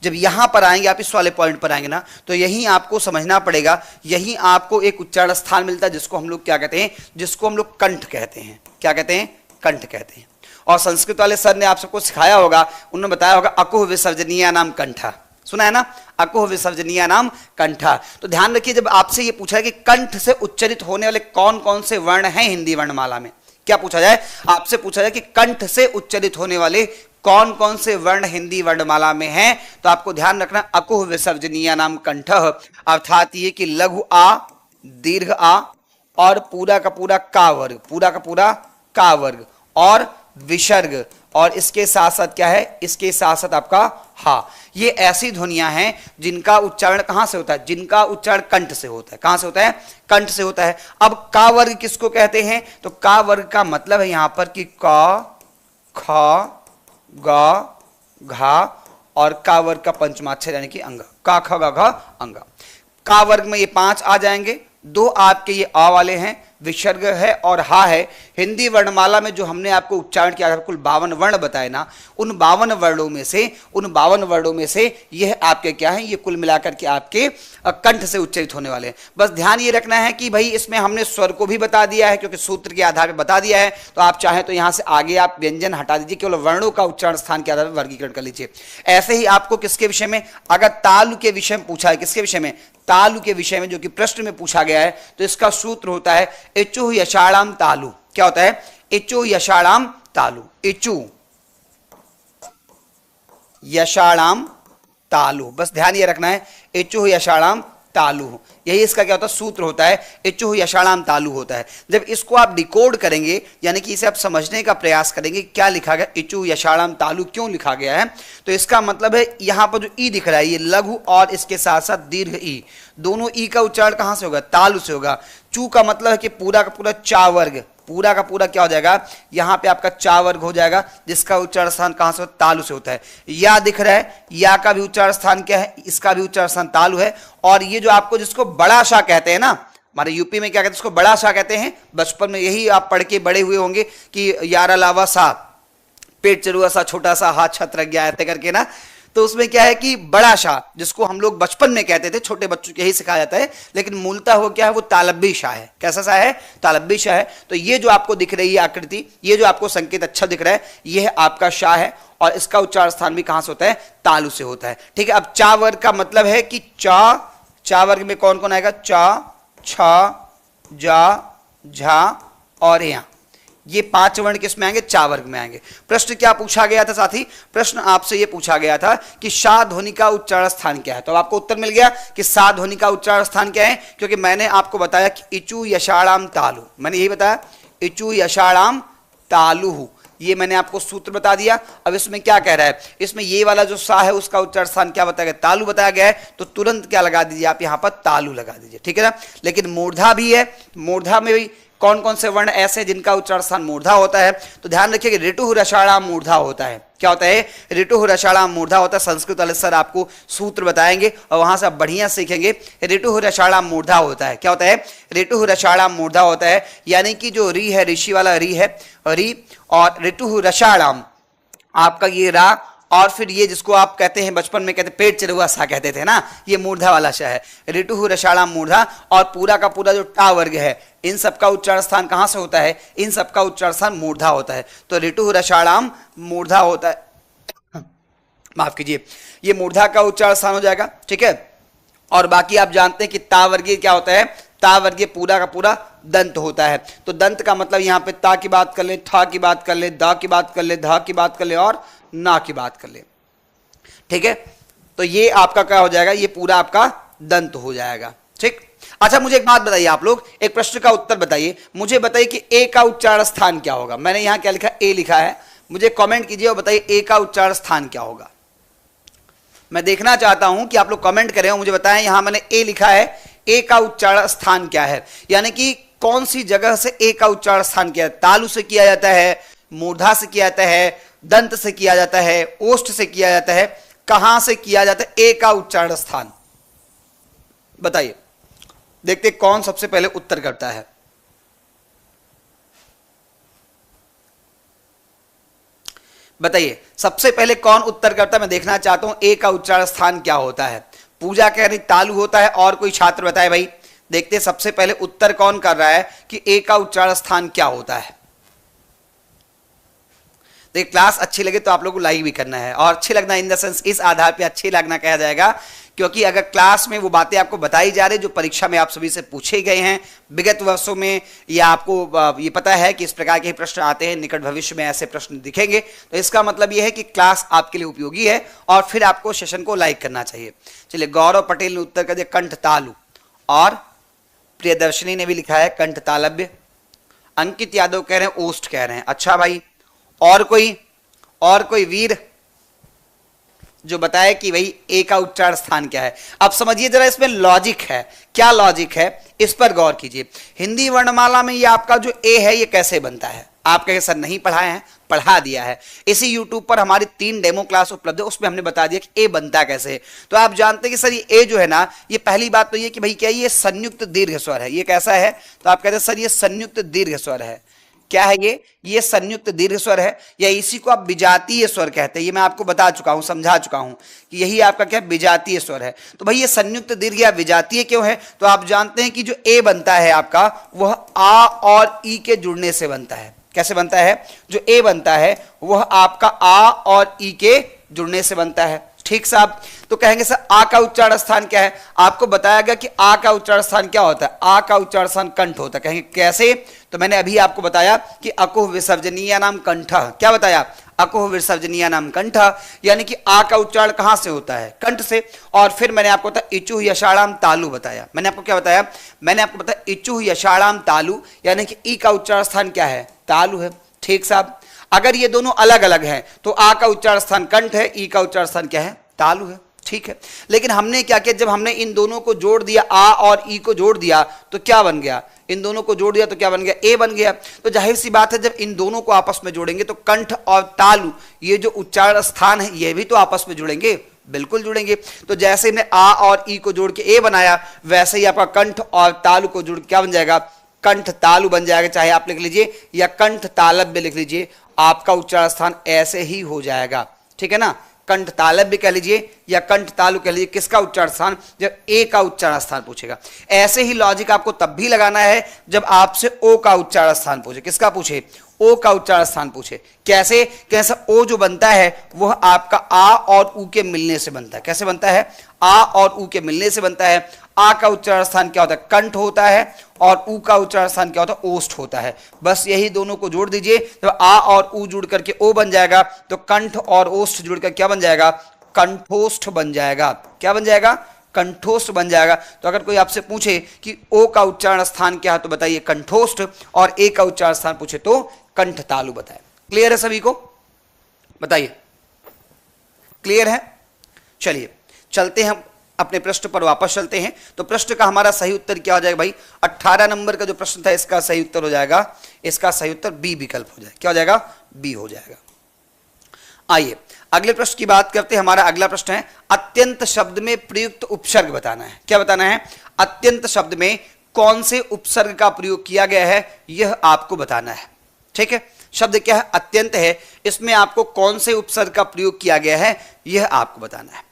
Speaker 1: जब यहां पर आएंगे, आप इस वाले पॉइंट पर आएंगे ना, तो यहीं आपको समझना पड़ेगा, यहीं आपको एक उच्चारण स्थान मिलता है जिसको हम लोग क्या कहते हैं, जिसको हम लोग कंठ कहते हैं। क्या कहते हैं? कंठ कहते हैं। और संस्कृत वाले सर ने आप सबको सिखाया होगा, उन्होंने बताया होगा अकुह विसर्जनीय नाम कंठा, सुना है ना, अकुह विसर्जनीय नाम कंठा। तो ध्यान रखिए, जब आपसे ये पूछा है कि कंठ से उच्चरित होने वाले कौन कौन से वर्ण हैं हिंदी वर्णमाला में, क्या पूछा जाए? आपसे पूछा जाए कि कंठ से उच्चरित होने वाले कौन कौन से वर्ण हिंदी वर्णमाला में हैं, तो आपको ध्यान रखना अकुह विसर्जनीय नाम कंठ, अर्थात ये कि लघु आ, दीर्घ आ और पूरा का पूरा का वर्ग, पूरा का पूरा का वर्ग और विसर्ग, और इसके साथ साथ क्या है, इसके साथ साथ आपका हा। ये ऐसी ध्वनियां हैं जिनका उच्चारण कहां से होता है? जिनका उच्चारण कंठ से होता है। कहां से होता है? कंठ से होता है। अब का वर्ग किसको कहते हैं? तो का वर्ग का मतलब है यहां पर कि क, ख, ग, घा और का वर्ग का पंचमाक्षर यानी कि अंग, का, ख, ग, घ, अंग। का वर्ग में ये 5 आ जाएंगे, 2 आपके ये आ वाले हैं, विसर्ग है और हा है। हिंदी वर्णमाला में जो हमने आपको उच्चारण किया, कुल 52 वर्ण बताए ना, उन 52 वर्णों में से यह आपके क्या है, ये कुल मिलाकर के आपके कंठ से उच्चरित होने वाले हैं। बस ध्यान ये रखना है कि भाई इसमें हमने स्वर को भी बता दिया है, क्योंकि सूत्र के आधार पर बता दिया है, तो आप चाहें तो यहां से आगे आप व्यंजन हटा दीजिए, केवल वर्णों का उच्चारण स्थान के आधार पर वर्गीकरण कर लीजिए। ऐसे ही आपको किसके विषय में, अगर तालु के विषय में पूछा है, किसके विषय में? तालु के विषय में, जो कि प्रश्न में पूछा गया है, तो इसका सूत्र होता है इचु यशाणाम तालु। क्या होता है? इचु यशाणाम तालु, इचु यशाणाम तालु, बस ध्यान ये रखना है, इचु यशाणाम तालु, यही इसका क्या होता है, सूत्र होता है, इचु यशाणाम तालु होता है। जब इसको आप डिकोड करेंगे, यानी कि इसे आप समझने का प्रयास करेंगे, क्या लिखा गया, इचु यशाणाम तालु क्यों लिखा गया है, तो इसका मतलब है यहां पर जो ई दिख रहा है, ये लघु और इसके साथ साथ दीर्घ ई, दोनों ई का उच्चारण कहां से होगा? तालु से होगा। चू का मतलब है कि पूरा का पूरा चा वर्ग, पूरा का पूरा क्या हो जाएगा, यहां पे आपका चा वर्ग हो जाएगा, जिसका उच्चारण स्थान कहां से? तालु से होता है। या दिख रहा है, या का भी उच्चारण स्थान क्या है? इसका भी उच्चारण स्थान तालु है। और ये जो आपको जिसको बड़ा शाह कहते हैं ना, हमारे यूपी में क्या कहते हैं, इसको बड़ा शाह कहते हैं। बचपन में यही आप पढ़ के बड़े हुए होंगे कि यारा लावा सा, पेट चरुआ सा, छोटा सा, हाथ छत रख गया ऐसे करके ना, तो उसमें क्या है कि बड़ा शाह, जिसको हम लोग बचपन में कहते थे, छोटे बच्चों को यही सिखाया जाता है, लेकिन मूलतः वो क्या है, वो तालब्बी शाह है। कैसा शाह है? तालब्बी शाह है। तो ये जो आपको दिख रही है आकृति, ये जो आपको संकेत अच्छा दिख रहा है, ये है आपका शाह है, और इसका उच्चारण स्थान भी कहां से होता है? तालु से होता है। ठीक है। अब चा वर्ग का मतलब है कि चा वर्ग में कौन कौन आएगा? चा, छा, जा, झा और या, ये 5 वर्ण किस में आएंगे? चा वर्ग में आएंगे। प्रश्न क्या पूछा गया था साथी? प्रश्न आपसे ये पूछा गया था कि शा ध्वनि का उच्चारण स्थान क्या है। तो आपको उत्तर मिल गया कि सा ध्वनि का उच्चारण स्थान क्या है, क्योंकि मैंने आपको बताया कि इचु यशाणाम तालु, मैंने यही बताया, इचु यशाणाम तालु, ये मैंने आपको सूत्र बता दिया। अब इसमें क्या कह रहा है, इसमें ये वाला जो सा है उसका उच्चारण स्थान क्या बताया गया? तालु बताया गया है। तो तुरंत क्या लगा दीजिए आप, यहां पर तालु लगा दीजिए। ठीक है ना। लेकिन मूर्धा भी है, मूर्धा में भी कौन कौन से वर्ण ऐसे जिनका उच्चारण स्थान मूर्धा होता है? तो ध्यान रखिए कि ऋतु रसाणाम मूर्धा होता है। क्या होता है? ऋतु रसाणाम मूर्धा होता है। संस्कृत वाले सर आपको सूत्र बताएंगे और वहां से आप बढ़िया सीखेंगे। ऋतु रसाणाम मूर्धा होता है। क्या होता है? ऋतु रसाणाम मूर्धा होता है, यानी कि जो री है, ऋषि वाला री है, री, और ऋतु रसाणाम आपका ये रा, और फिर ये जिसको आप कहते हैं, बचपन में कहते पेट चरुआ सा कहते थे ना, ये मूर्धा वाला शा है, ऋतु रसाणाम मूर्धा। और पूरा का पूरा जो टा वर्ग है, इन सबका उच्चारण स्थान कहां से होता है? इन सबका उच्चारण स्थान मूर्धा होता है। तो ऋतु रसाणाम मूर्धा होता है, माफ कीजिए, ये मूर्धा का उच्चारण स्थान हो जाएगा। ठीक है। और बाकी आप जानते हैं कि ता वर्गीय क्या होता है? ता वर्गीय पूरा का पूरा दंत होता है। तो दंत का मतलब यहां पे ता की बात कर ले, ठा की बात कर ले, दा की बात कर ले, धा की बात कर ले और ना की बात कर ले। ठीक है। तो ये आपका क्या हो जाएगा? ये पूरा आपका दंत हो जाएगा। ठीक। अच्छा, मुझे एक बात बताइए, आप लोग एक प्रश्न का उत्तर बताइए, मुझे बताइए कि ए का उच्चारण स्थान क्या होगा? मैंने यहां क्या लिखा? ए लिखा है। मुझे कमेंट कीजिए और बताइए ए का उच्चारण स्थान क्या होगा। मैं देखना चाहता हूं कि आप लोग कमेंट करें और मुझे बताएं। यहां मैंने ए लिखा है, ए का उच्चारण स्थान क्या है, यानी कि कौन सी जगह से ए का उच्चारण स्थान किया? तालु से किया जाता है, मूर्धा से किया जाता है, दंत से किया जाता है, ओष्ठ से किया जाता है, कहां से किया जाता है ए का उच्चारण स्थान? बताइए, देखते कौन सबसे पहले उत्तर करता है। बताइए सबसे पहले कौन उत्तर करता है, मैं देखना चाहता हूं ए का उच्चारण स्थान क्या होता है। पूजा कह रही तालु होता है, और कोई छात्र बताए भाई। देखते सबसे पहले उत्तर कौन कर रहा है कि ए का उच्चारण स्थान क्या होता है। देखिए क्लास अच्छी लगे तो आप लोगों को लाइक भी करना है, और अच्छी लगना इन द सेंस इस आधार पे अच्छी लगना कहा जाएगा क्योंकि अगर क्लास में वो बातें आपको बताई जा रही जो परीक्षा में आप सभी से पूछे गए हैं विगत वर्षों में, या आपको ये पता है कि इस प्रकार के प्रश्न आते हैं, निकट भविष्य में ऐसे प्रश्न दिखेंगे, तो इसका मतलब ये है कि क्लास आपके लिए उपयोगी है और फिर आपको सेशन को लाइक करना चाहिए। चलिए गौरव पटेल ने उत्तर कर दिया कंठ तालु, और प्रियदर्शनी ने भी लिखा है कंठ तालव्य। अंकित यादव कह रहे हैं ओष्ठ कह रहे हैं। अच्छा भाई, और कोई वीर जो बताए कि भाई ए का उच्चारण स्थान क्या है। अब समझिए जरा, इसमें लॉजिक है। क्या लॉजिक है इस पर गौर कीजिए। हिंदी वर्णमाला में ये आपका जो ए है ये कैसे बनता है? आप कहेंगे सर नहीं पढ़ाए हैं, पढ़ा दिया है। इसी यूट्यूब पर हमारी 3 डेमो क्लास उपलब्ध है, उसमें हमने बता दिया कि ए बनता कैसे है। तो आप जानते हैं कि सर ये ए जो है ना, ये पहली बात तो ये कि भाई क्या ये संयुक्त दीर्घ स्वर है। ये कैसा है? तो आप कहते हैं सर ये संयुक्त दीर्घ स्वर है। क्या है ये संयुक्त दीर्घ स्वर है, या इसी को आप विजातीय स्वर कहते हैं। ये मैं आपको बता चुका हूं, समझा चुका हूं कि यही आपका क्या विजातीय स्वर है। तो भाई ये संयुक्त दीर्घ या विजातीय क्यों है? तो आप जानते हैं कि जो ए बनता है आपका वह आ और ई के जुड़ने से बनता है। कैसे बनता है? जो ए बनता है वह आपका आ और ई के जुड़ने से बनता है। ठीक साहब, तो कहेंगे सर आ का उच्चारण स्थान क्या है? आपको बताया गया कि आ का उच्चारण स्थान क्या होता है? आ का उच्चारण स्थान कंठ होता है। कहेंगे कैसे? तो मैंने अभी आपको बताया कि अकुह विसर्जनीय नाम कंठ। क्या बताया? अकुह विसर्जनीय नाम कंठ, यानी कि आ का उच्चारण कहां से होता है? कंठ से। और फिर मैंने आपको बताया इचुह यषाणाम तालु बताया। मैंने आपको क्या बताया? मैंने आपको बताया इचुह यषाणाम तालु, यानी कि ई का उच्चारण स्थान क्या है? तालु है। ठीक साहब, अगर ये दोनों अलग अलग हैं तो आ का उच्चारण स्थान कंठ है, ई का उच्चारण स्थान क्या है? तालु है। ठीक है, लेकिन हमने क्या किया, जब हमने इन दोनों को जोड़ दिया, आ और ई को जोड़ दिया तो क्या बन गया? इन दोनों को जोड़ दिया तो क्या बन गया? ए बन गया। तो जाहिर सी बात है जब इन दोनों को आपस में जोड़ेंगे तो कंठ और तालु ये जो उच्चारण स्थान है ये भी तो आपस में जुड़ेंगे, बिल्कुल जुड़ेंगे। तो जैसे हमने आ और ई को जोड़ के ए बनाया, वैसे ही आपका कंठ और तालु को जोड़ क्या बन जाएगा? कंठ तालु बन जाएगा। चाहे आप लिख लीजिए या कंठ तालव्य लिख लीजिए, आपका उच्चारण स्थान ऐसे ही हो जाएगा। ठीक है ना, कंठ तालव्य कह लीजिए या कंठ तालु कह लीजिए। किसका उच्चारण स्थान? जब ए का उच्चारण स्थान पूछेगा। ऐसे ही लॉजिक आपको तब भी लगाना है जब आपसे ओ का उच्चारण स्थान पूछे। किसका पूछे? ओ का उच्चारण स्थान पूछे। कैसे? कैसा? ओ जो बनता है वह आपका आ और ऊ के मिलने से बनता है। कैसे बनता है? आ और ऊ के मिलने से बनता है। आ का उच्चारण स्थान क्या होता है? कंठ होता है, और ऊ का उच्चारण स्थान क्या होता है? ओष्ठ होता है। बस यही दोनों को जोड़ दीजिए, जब आ और ऊ जुड़ करके ओ बन जाएगा तो कंठ और ओष्ठ जुड़कर क्या बन जाएगा? कंठोष्ठ बन जाएगा। क्या बन जाएगा? कंठोष्ठ बन जाएगा। तो अगर कोई आपसे पूछे कि ओ का उच्चारण स्थान क्या है तो बताइए कंठोष्ठ, और ए का उच्चारण स्थान पूछे तो कंठ तालु बताए। क्लियर है सभी को? बताइए क्लियर है? चलिए चलते हैं अपने प्रश्न पर वापस चलते हैं। तो प्रश्न का हमारा सही उत्तर क्या हो जाएगा भाई? 18 नंबर का जो प्रश्न था इसका सही उत्तर हो जाएगा, इसका सही उत्तर बी विकल्प हो जाएगा। क्या हो जाएगा? बी हो जाएगा। आइए अगले प्रश्न की बात करते हैं। हमारा अगला प्रश्न है अत्यंत शब्द में प्रयुक्त उपसर्ग बताना है। क्या बताना है? अत्यंत शब्द में कौन से उपसर्ग का प्रयोग किया गया है यह आपको बताना है। ठीक है, शब्द क्या है? अत्यंत है, इसमें आपको कौन से उपसर्ग का प्रयोग किया गया है यह आपको बताना है।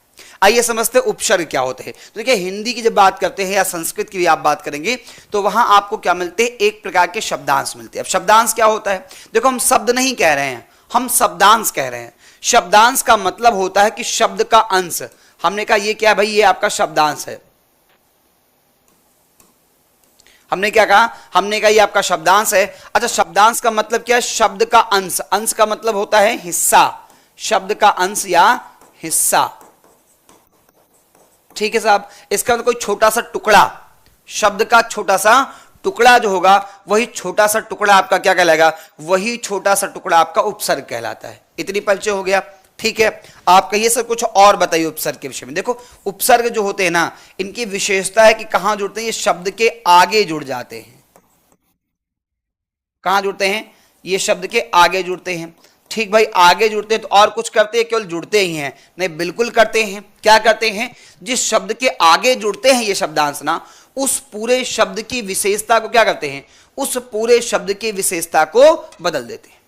Speaker 1: आइए समझते हैं उपसर्ग क्या होते हैं। तो देखिए हिंदी की जब बात करते हैं या संस्कृत की भी आप बात करेंगे तो वहां आपको क्या मिलते हैं? एक प्रकार के शब्दांश मिलते हैं। अब शब्दांश क्या होता है? देखो हम शब्द नहीं कह रहे हैं, हम शब्दांश कह रहे हैं। शब्दांश का मतलब होता है कि शब्द का अंश। हमने कहा ये क्या है भाई? ये आपका शब्दांश है। हमने क्या कहा? हमने कहा ये आपका शब्दांश है। अच्छा, शब्दांश का मतलब क्या है? शब्द का अंश। अंश का मतलब होता है हिस्सा, शब्द का अंश या हिस्सा। ठीक है साहब, इसका मतलब कोई छोटा सा टुकड़ा, शब्द का छोटा सा टुकड़ा जो होगा वही छोटा सा टुकड़ा आपका क्या कहलाएगा? वही छोटा सा टुकड़ा आपका उपसर्ग कहलाता है। इतनी परिचय हो गया। ठीक है, आप कहिए सर कुछ और बताइए उपसर्ग के विषय में। देखो उपसर्ग जो होते हैं ना, इनकी विशेषता है कि कहां जुड़ते हैं? ये शब्द के आगे जुड़ जाते हैं। कहां जुड़ते हैं? ये शब्द के आगे जुड़ते हैं। ठीक भाई, आगे जुड़ते हैं तो और कुछ करते हैं, केवल जुड़ते ही हैं? नहीं, बिल्कुल करते हैं। क्या करते हैं? जिस शब्द के आगे जुड़ते हैं ये शब्दांश ना, उस पूरे शब्द की विशेषता को क्या करते हैं? उस पूरे शब्द की विशेषता को बदल देते हैं।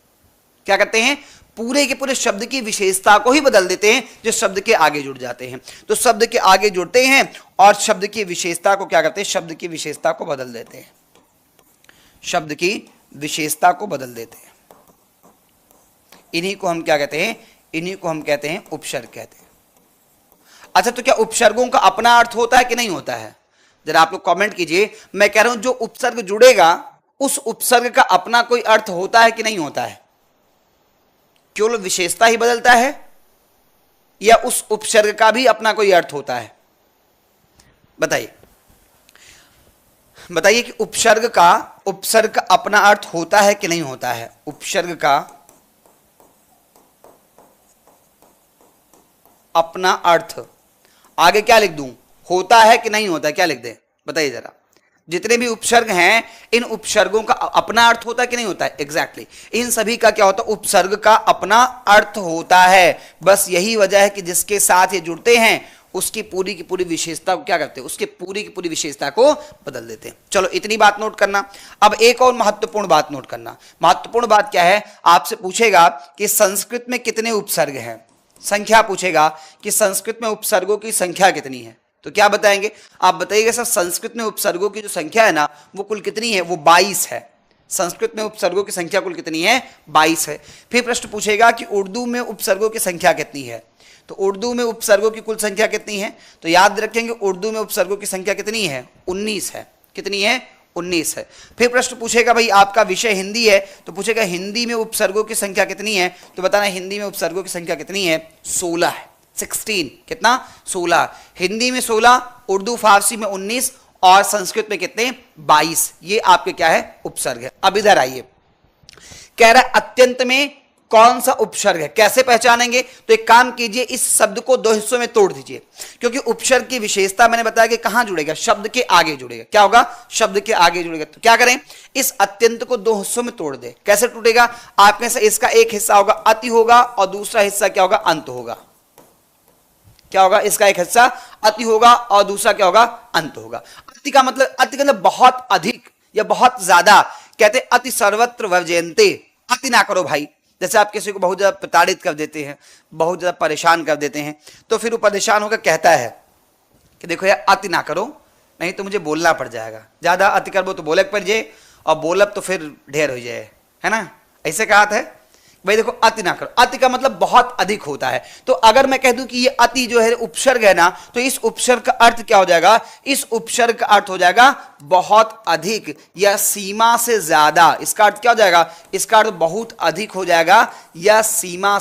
Speaker 1: क्या करते हैं? पूरे के पूरे शब्द की विशेषता को ही बदल देते हैं जो शब्द के आगे जुड़ जाते हैं। तो शब्द के आगे जुड़ते हैं और शब्द की विशेषता को क्या करते हैं? शब्द की विशेषता को बदल देते हैं। शब्द की विशेषता को बदल देते हैं। इन्हीं को हम क्या कहते हैं? इन्हीं को हम कहते हैं उपसर्ग कहते हैं। अच्छा, तो क्या उपसर्गों का अपना अर्थ होता है कि नहीं होता है? जरा आप लोग कमेंट कीजिए। मैं कह रहा हूं जो उपसर्ग जुड़ेगा उस उपसर्ग का अपना कोई अर्थ होता है कि नहीं होता है? केवल विशेषता ही बदलता है या उस उपसर्ग का भी अपना कोई अर्थ होता है? बताइए बताइए कि उपसर्ग का अपना अर्थ होता है कि नहीं होता है? उपसर्ग का अपना अर्थ आगे क्या लिख दूं? होता है कि नहीं होता है? क्या लिख दें? बताइए जरा। जितने भी उपसर्ग हैं इन उपसर्गों का अपना अर्थ होता है कि नहीं होता है? एग्जैक्टली इन सभी का क्या होता है? उपसर्ग का अपना अर्थ होता है। बस यही वजह है कि जिसके साथ ये जुड़ते हैं उसकी पूरी की पूरी विशेषता को क्या करते हैं? उसके पूरी की पूरी विशेषता को बदल देते हैं। चलो इतनी बात नोट करना। अब एक और महत्वपूर्ण बात नोट करना। महत्वपूर्ण बात क्या है? आपसे पूछेगा कि संस्कृत में कितने उपसर्ग हैं। संख्या पूछेगा कि संस्कृत में उपसर्गों की संख्या कितनी है। तो क्या बताएंगे? आप बताइएगा सर संस्कृत में उपसर्गों की जो संख्या है ना वो कुल कितनी है? वो 22 है। संस्कृत में उपसर्गों की संख्या कुल कितनी है? 22 है। फिर प्रश्न पूछेगा कि उर्दू में उपसर्गों की संख्या कितनी है। तो उर्दू में उपसर्गों की कुल संख्या कितनी है? तो याद रखेंगे उर्दू में उपसर्गों की संख्या कितनी है? 19 है। कितनी है? 19 है। फिर प्रश्न पूछेगा भाई आपका विषय हिंदी है तो पूछेगा हिंदी में उपसर्गों की संख्या कितनी है। तो बताना हिंदी में उपसर्गों की संख्या कितनी है? 16 है। 16 कितना? 16। हिंदी में 16, उर्दू फारसी में 19 और संस्कृत में कितने? 22। ये आपके क्या है? उपसर्ग है। अब इधर आइए, कह रहा है अत्यंत में कौन सा उपसर्ग है, कैसे पहचानेंगे? तो एक काम कीजिए, इस शब्द को दो हिस्सों में तोड़ दीजिए, क्योंकि उपसर्ग की विशेषता मैंने बताया कि कहां जुड़ेगा? शब्द के आगे जुड़ेगा। क्या होगा? शब्द के आगे जुड़ेगा। तो क्या करें? इस अत्यंत को दो हिस्सों में तोड़ दे। कैसे टूटेगा? आप में से इसका एक हिस्सा होगा अति होगा और दूसरा हिस्सा क्या होगा? अंत होगा। क्या होगा? इसका एक हिस्सा अति होगा और दूसरा क्या होगा? अंत होगा। अति का मतलब बहुत अधिक या बहुत ज्यादा। कहते अति सर्वत्र वर्जयन्ते। अति ना करो भाई। जैसे आप किसी को बहुत ज्यादा प्रताड़ित कर देते हैं, बहुत ज्यादा परेशान कर देते हैं, तो फिर वो परेशान होकर कहता है कि देखो यार अति ना करो, नहीं तो मुझे बोलना पड़ जाएगा। ज्यादा अति करबो तो बोले पड़ जाए और बोलब तो फिर ढेर हो जाए, है ना? ऐसे कहा है भाई देखो अति ना करो। अति का मतलब बहुत अधिक होता है। तो अगर मैं कह दूं कि ये अति जो है उपसर्ग है ना, तो इस उपसर्ग का अर्थ क्या हो जाएगा? इस उपसर्ग का अर्थ हो जाएगा बहुत अधिक या सीमा से ज्यादा। इसका अर्थ क्या हो जाएगा? इसका अर्थ बहुत अधिक हो जाएगा या सीमा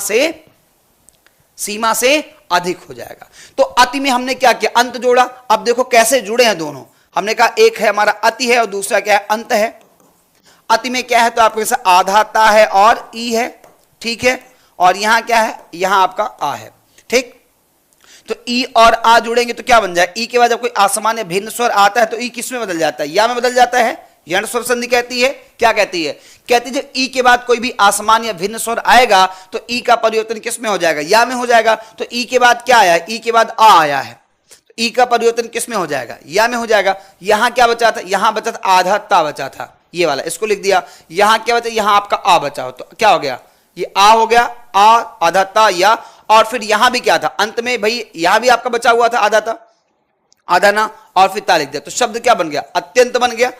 Speaker 1: से अधिक हो जाएगा। तो अति में हमने क्या किया? अंत जोड़ा। अब देखो कैसे जुड़े हैं दोनों। हमने कहा एक है हमारा अति है और दूसरा क्या है? अंत है। अति में क्या है? तो आपके जैसे आधाता है और ई है, ठीक है। और यहां क्या है? यहां आपका आ है, ठीक। तो ई और आ जुड़ेंगे तो क्या बन जाए? ई के बाद जब कोई आसमान या भिन्न स्वर आता है तो ई किस में बदल जाता है? या में बदल जाता है। यण स्वर संधि कहती है। क्या कहती है? कहती है जब ई के बाद कोई भी आसमान या भिन्न स्वर आएगा तो ई का परिवर्तन किस में हो जाएगा? या में हो जाएगा। तो ई के बाद क्या आया? ई के बाद आ आया है, तो ई का परिवर्तन किस में हो जाएगा? या में हो जाएगा। यहां क्या बचा था? यहां बचा था आधा ता बचा था, ये वाला, इसको लिख दिया। यहां क्या बचा? यहां आपका आ बचा हो, तो क्या हो गया? ये आ हो गया, आ आधा ता या। और फिर यहां भी क्या था? अंत में भाई यहां भी आपका बचा हुआ था आधा ता, आधा ना, और फिर ता लिख दिया। तो शब्द क्या बन गया? अत्यंत बन गया।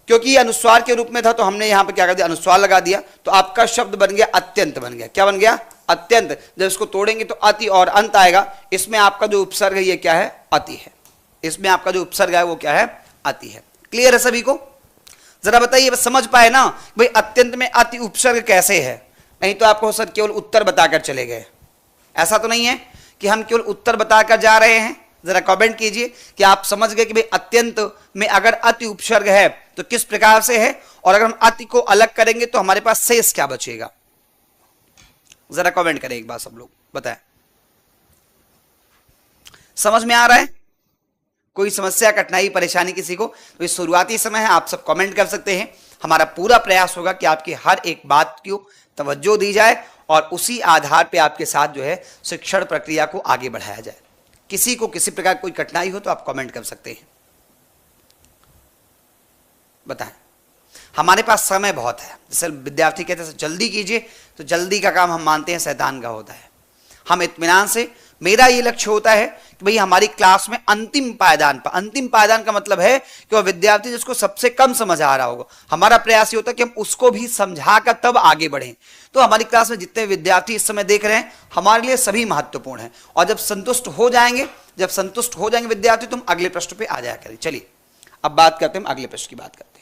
Speaker 1: क्योंकि ये अनुस्वार के रूप में था तो हमने यहां पे क्या कर दिया? अनुस्वार लगा दिया। तो आपका शब्द बन गया अत्यंत बन गया। क्या बन गया? अत्यंत। जब इसको तोड़ेंगे तो अति और अंत आएगा। इसमें आपका जो उपसर्ग है ये क्या है? अति है। इसमें आपका जो उपसर्ग है वो क्या है? अति है। क्लियर है सभी को? जरा बताइए, बस समझ पाए ना भाई अत्यंत में अति उपसर्ग कैसे है? नहीं तो आपको सर केवल उत्तर बताकर चले गए। ऐसा तो नहीं है कि हम केवल उत्तर बताकर जा रहे हैं। जरा कमेंट कीजिए कि आप समझ गए कि भाई अत्यंत में अगर अति उपसर्ग है तो किस प्रकार से है, और अगर हम अति को अलग करेंगे तो हमारे पास शेष क्या बचेगा? जरा कमेंट करें एक बार सब लोग, बताएं। समझ में आ रहा है? कोई समस्या, कठिनाई, परेशानी किसी को? तो ये शुरुआती समय है, आप सब कमेंट कर सकते हैं। हमारा पूरा प्रयास होगा कि आपकी हर एक बात को तवज्जो दी जाए और उसी आधार पे आपके साथ जो है शिक्षण प्रक्रिया को आगे बढ़ाया जाए। किसी को किसी प्रकार कोई कठिनाई हो तो आप कमेंट कर सकते हैं, बताएं। हमारे पास समय बहुत है, जैसे विद्यार्थी कहते हैं जल्दी कीजिए, तो जल्दी का काम हम मानते हैं शैतान का होता है। हम इत्मीनान से, मेरा ये लक्ष्य होता है कि भाई हमारी क्लास में अंतिम पायदान पर, अंतिम पायदान का मतलब है कि वह विद्यार्थी जिसको सबसे कम समझ आ रहा होगा, हमारा प्रयास ये होता है कि हम उसको भी समझाकर तब आगे बढ़ें। तो हमारी क्लास में जितने विद्यार्थी इस समय देख रहे हैं हमारे लिए सभी महत्वपूर्ण हैं, और जब संतुष्ट हो जाएंगे विद्यार्थी, तो हम अगले प्रश्न पे आ जाया करें। चलिए अब बात करते हैं, अगले प्रश्न की बात करते हैं।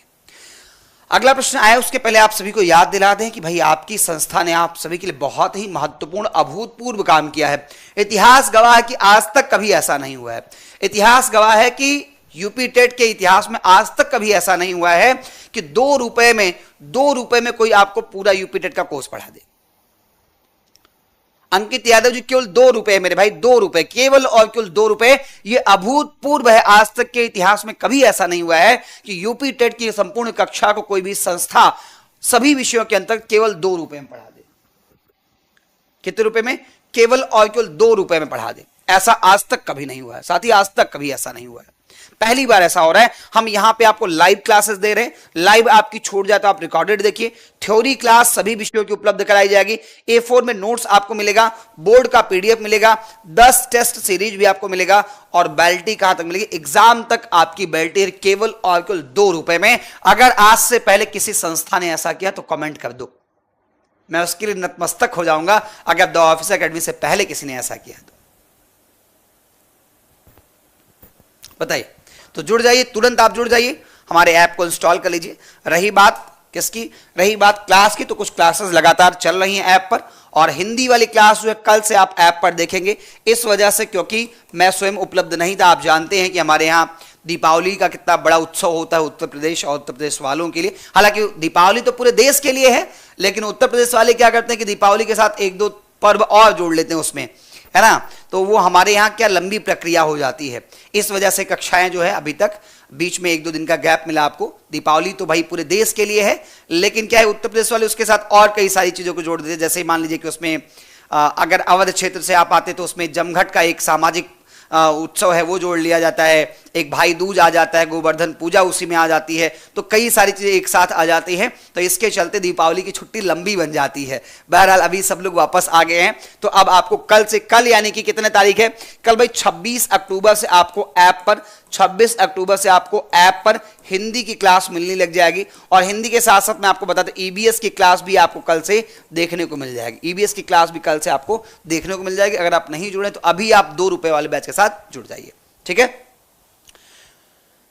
Speaker 1: अगला प्रश्न आया, उसके पहले आप सभी को याद दिला दें कि भाई आपकी संस्था ने आप सभी के लिए बहुत ही महत्वपूर्ण अभूतपूर्व काम किया है। इतिहास गवाह है कि आज तक कभी ऐसा नहीं हुआ है। इतिहास गवाह है कि यूपी टेट के इतिहास में आज तक कभी ऐसा नहीं हुआ है कि 2 रुपए में कोई आपको पूरा यूपी टेट का कोर्स पढ़ा दे। अंकित यादव जी, केवल 2 रुपए मेरे भाई, 2 रुपए, केवल और केवल 2 रुपए, ये अभूतपूर्व है। आज तक के इतिहास में कभी ऐसा नहीं हुआ है कि यूपी टेट की संपूर्ण कक्षा को कोई भी संस्था सभी विषयों के अंतर्गत केवल 2 रुपए में पढ़ा दे। कितने रुपए में? केवल और केवल 2 रुपए में पढ़ा दे। ऐसा आज तक कभी नहीं हुआ है साथी, आज तक कभी ऐसा नहीं हुआ है, पहली बार ऐसा हो रहा है। हम यहां पे आपको लाइव क्लासेस दे रहे हैं, लाइव आपकी छूट जाए तो आप रिकॉर्डेड देखिए। थ्योरी क्लास सभी विषयों की उपलब्ध कराई जाएगी। A4 में नोट्स आपको मिलेगा, बोर्ड का PDF मिलेगा, 10 टेस्ट सीरीज भी आपको मिलेगा, और बेल्टी कहां तक मिलेगी? एग्जाम तक आपकी बेल्टी केवल और केवल 2 रुपए में। अगर आज से पहले किसी संस्था ने ऐसा किया तो कमेंट कर दो, मैं उसके लिए नतमस्तक हो जाऊंगा। अगर द ऑफिसर एकेडमी से पहले किसी ने ऐसा किया तो बताइए। तो जुड़ जाइए, तुरंत आप जुड़ जाइए, हमारे ऐप को इंस्टॉल कर लीजिए। रही बात किसकी? रही बात क्लास की, तो कुछ क्लासेस लगातार चल रही हैं ऐप पर, और हिंदी वाली क्लास जो है कल से आप ऐप पर देखेंगे। इस वजह से क्योंकि मैं स्वयं उपलब्ध नहीं था, आप जानते हैं कि हमारे यहाँ दीपावली का कितना बड़ा उत्सव होता है उत्तर प्रदेश और उत्तर प्रदेश वालों के लिए। हालांकि दीपावली तो पूरे देश के लिए है, लेकिन उत्तर प्रदेश वाले क्या करते हैं कि दीपावली के साथ 1-2 पर्व और जोड़ लेते हैं उसमें, है ना। तो वो हमारे यहाँ क्या लंबी प्रक्रिया हो जाती है, इस वजह से कक्षाएं जो है अभी तक बीच में 1-2 दिन का गैप मिला आपको। दीपावली तो भाई पूरे देश के लिए है, लेकिन क्या है उत्तर प्रदेश वाले उसके साथ और कई सारी चीजों को जोड़ देते हैं। जैसे मान लीजिए कि उसमें अगर अवध क्षेत्र से आप आते तो उसमें जमघट का एक सामाजिक उत्सव है वो जोड़ लिया जाता है, एक भाई दूज आ जाता है, गोवर्धन पूजा उसी में आ जाती है, तो कई सारी चीजें एक साथ आ जाती हैं। तो इसके चलते दीपावली की छुट्टी लंबी बन जाती है। बहरहाल अभी सब लोग वापस आ गए हैं, तो अब आपको कल से, कल यानी कि कितने तारीख है? कल भाई 26 अक्टूबर से आपको ऐप पर, 26 अक्टूबर से आपको ऐप पर हिंदी की क्लास मिलने लग जाएगी। और हिंदी के साथ साथ मैं आपको बता दूं EBS की क्लास भी आपको कल से देखने को मिल जाएगी। EBS की क्लास भी कल से आपको देखने को मिल जाएगी। अगर आप नहीं जुड़े तो अभी आप 2 रुपए वाले बैच के साथ जुड़ जाइए, ठीक है।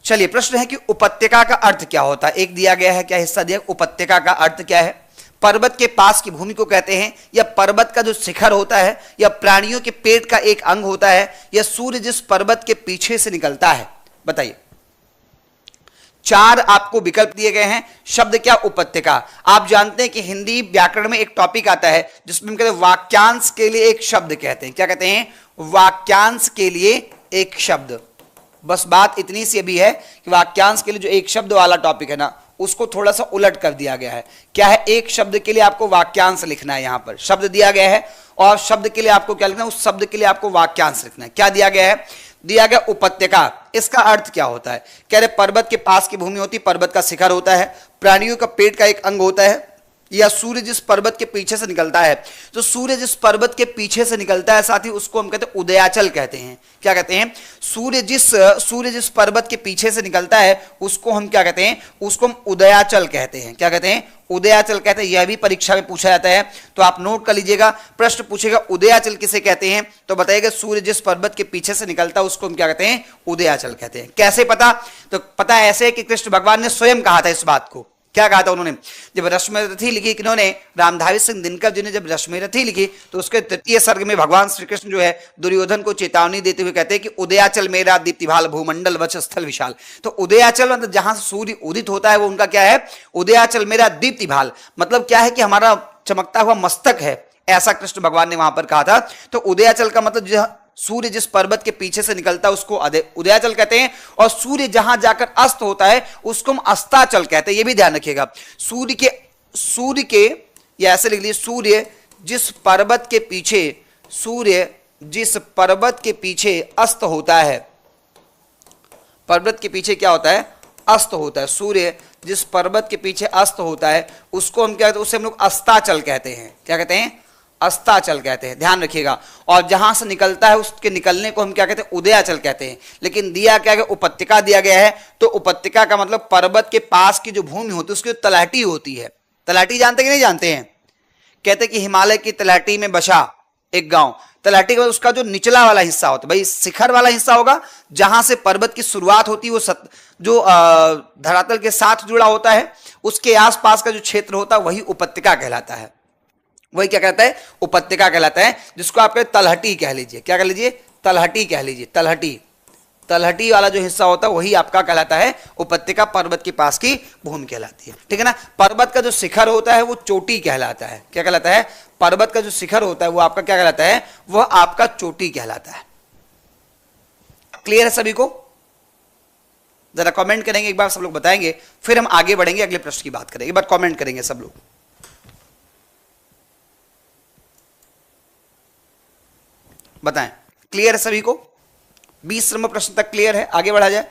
Speaker 1: चलिए प्रश्न है कि उपत्यका का अर्थ क्या होता है। एक दिया गया है, क्या हिस्सा दिया? उपत्यका का अर्थ क्या है? पर्वत के पास की भूमि को कहते हैं, या पर्वत का जो शिखर होता है, या प्राणियों के पेट का एक अंग होता है, या सूर्य जिस पर्वत के पीछे से निकलता है? बताइए। 4 आपको विकल्प दिए गए हैं। शब्द क्या? उपत्यका। आप जानते हैं कि हिंदी व्याकरण में एक टॉपिक आता है जिसमें हम कहते हैं वाक्यांश के लिए एक शब्द कहते हैं। क्या कहते हैं? वाक्यांश के लिए एक शब्द। बस बात इतनी सी भी है कि वाक्यांश के लिए जो एक शब्द वाला टॉपिक है ना, उसको थोड़ा सा उलट कर दिया गया है। क्या है? एक शब्द के लिए आपको वाक्यांश लिखना है। यहां पर शब्द दिया गया है और शब्द के लिए आपको क्या लिखना है? उस शब्द के लिए आपको वाक्यांश लिखना है। क्या दिया गया है? दिया गया उपत्यका। इसका अर्थ क्या होता है? कह रहे पर्वत के पास की भूमि होती, पर्वत का शिखर होता है, प्राणियों का पेट का एक अंग होता है, या सूर्य जिस पर्वत के पीछे से निकलता है। तो सूर्य जिस पर्वत के पीछे से निकलता है साथी, उसको हम कहते हैं उदयाचल कहते हैं। क्या कहते हैं? सूर्य जिस पर्वत के पीछे से निकलता है उसको हम क्या कहते हैं? उसको हम उदयाचल कहते हैं। क्या कहते हैं? उदयाचल कहते हैं। यह भी परीक्षा में पूछा जाता है, तो आप नोट कर लीजिएगा। प्रश्न पूछेगा उदयाचल किसे कहते हैं, तो बताइएगा सूर्य जिस पर्वत के पीछे से निकलता है उसको हम क्या कहते हैं? उदयाचल कहते हैं। कैसे पता? तो पता ऐसे कि कृष्ण भगवान ने स्वयं कहा था इस बात को। क्या कहा था उन्होंने? जब रश्मिरथी लिखी, किन्होंने? रामधारी सिंह दिनकर जी ने जब रश्मिरथी लिखी, तो उसके 3य सर्ग में भगवान श्री कृष्ण जो है दुर्योधन को चेतावनी देते हुए कहते हैं कि उदयाचल मेरा दीप्तिभाल भूमंडल वच स्थल विशाल। तो उदयाचल मतलब जहां से सूर्य उदित होता है वो उनका क्या है? उदयाचल मेरा दीप्तिभाल। मतलब क्या है कि हमारा चमकता हुआ मस्तक है, ऐसा कृष्ण भगवान ने वहां पर कहा था। तो उदयाचल का मतलब सूर्य जिस पर्वत के पीछे से निकलता है उसको उदयाचल कहते हैं, और सूर्य जहां जाकर अस्त होता है उसको हम अस्ताचल कहते हैं। ये भी ध्यान रखिएगा। सूर्य के या ऐसे लिख लीजिए, सूर्य जिस पर्वत के पीछे अस्त होता है, पर्वत के पीछे क्या होता है, अस्त होता है। सूर्य जिस पर्वत के पीछे अस्त होता है उसको हम क्या कहते हैं, उसे हम लोग अस्ताचल कहते हैं। क्या कहते हैं, अस्ताचल कहते हैं, ध्यान रखिएगा। और जहां से निकलता है उसके निकलने को हम क्या कहते हैं, उदयाचल कहते हैं। लेकिन दिया क्या है, उपत्यका दिया गया है, तो उपत्यका का मतलब पर्वत के पास की जो भूमि होती है उसकी तलहटी होती है। तलहटी जानते कि नहीं जानते हैं? कहते हैं कि हिमालय की तलहटी में बसा एक गांव। तलहटी का उसका जो निचला वाला हिस्सा होता है, भाई शिखर वाला हिस्सा होगा जहां से पर्वत की शुरुआत होती है, वो जो धरातल के साथ जुड़ा होता है, उसके आसपास का जो क्षेत्र होता है वही उपत्यका कहलाता है। वही क्या कहता है, उपत्यका कहलाता है, जिसको आप तलहटी कह लीजिए। क्या कह लीजिए, तलहटी कह लीजिए। तलहटी वाला जो हिस्सा होता है वही आपका कहलाता है उपत्यका, पर्वत के पास की भूमि कहलाती है। ठीक है ना। पर्वत का जो शिखर होता है वो चोटी कहलाता है। क्या कहलाता है, पर्वत का जो शिखर होता है वो आपका क्या कहलाता है, वह आपका चोटी कहलाता है। क्लियर है सभी को? जरा कमेंट करेंगे एक बार, सब लोग बताएंगे, फिर हम आगे बढ़ेंगे, अगले प्रश्न की बात करेंगे। एक बार कमेंट करेंगे सब लोग, बताएं। क्लियर है सभी को? 20 नंबर प्रश्न तक क्लियर है? आगे बढ़ा जाए।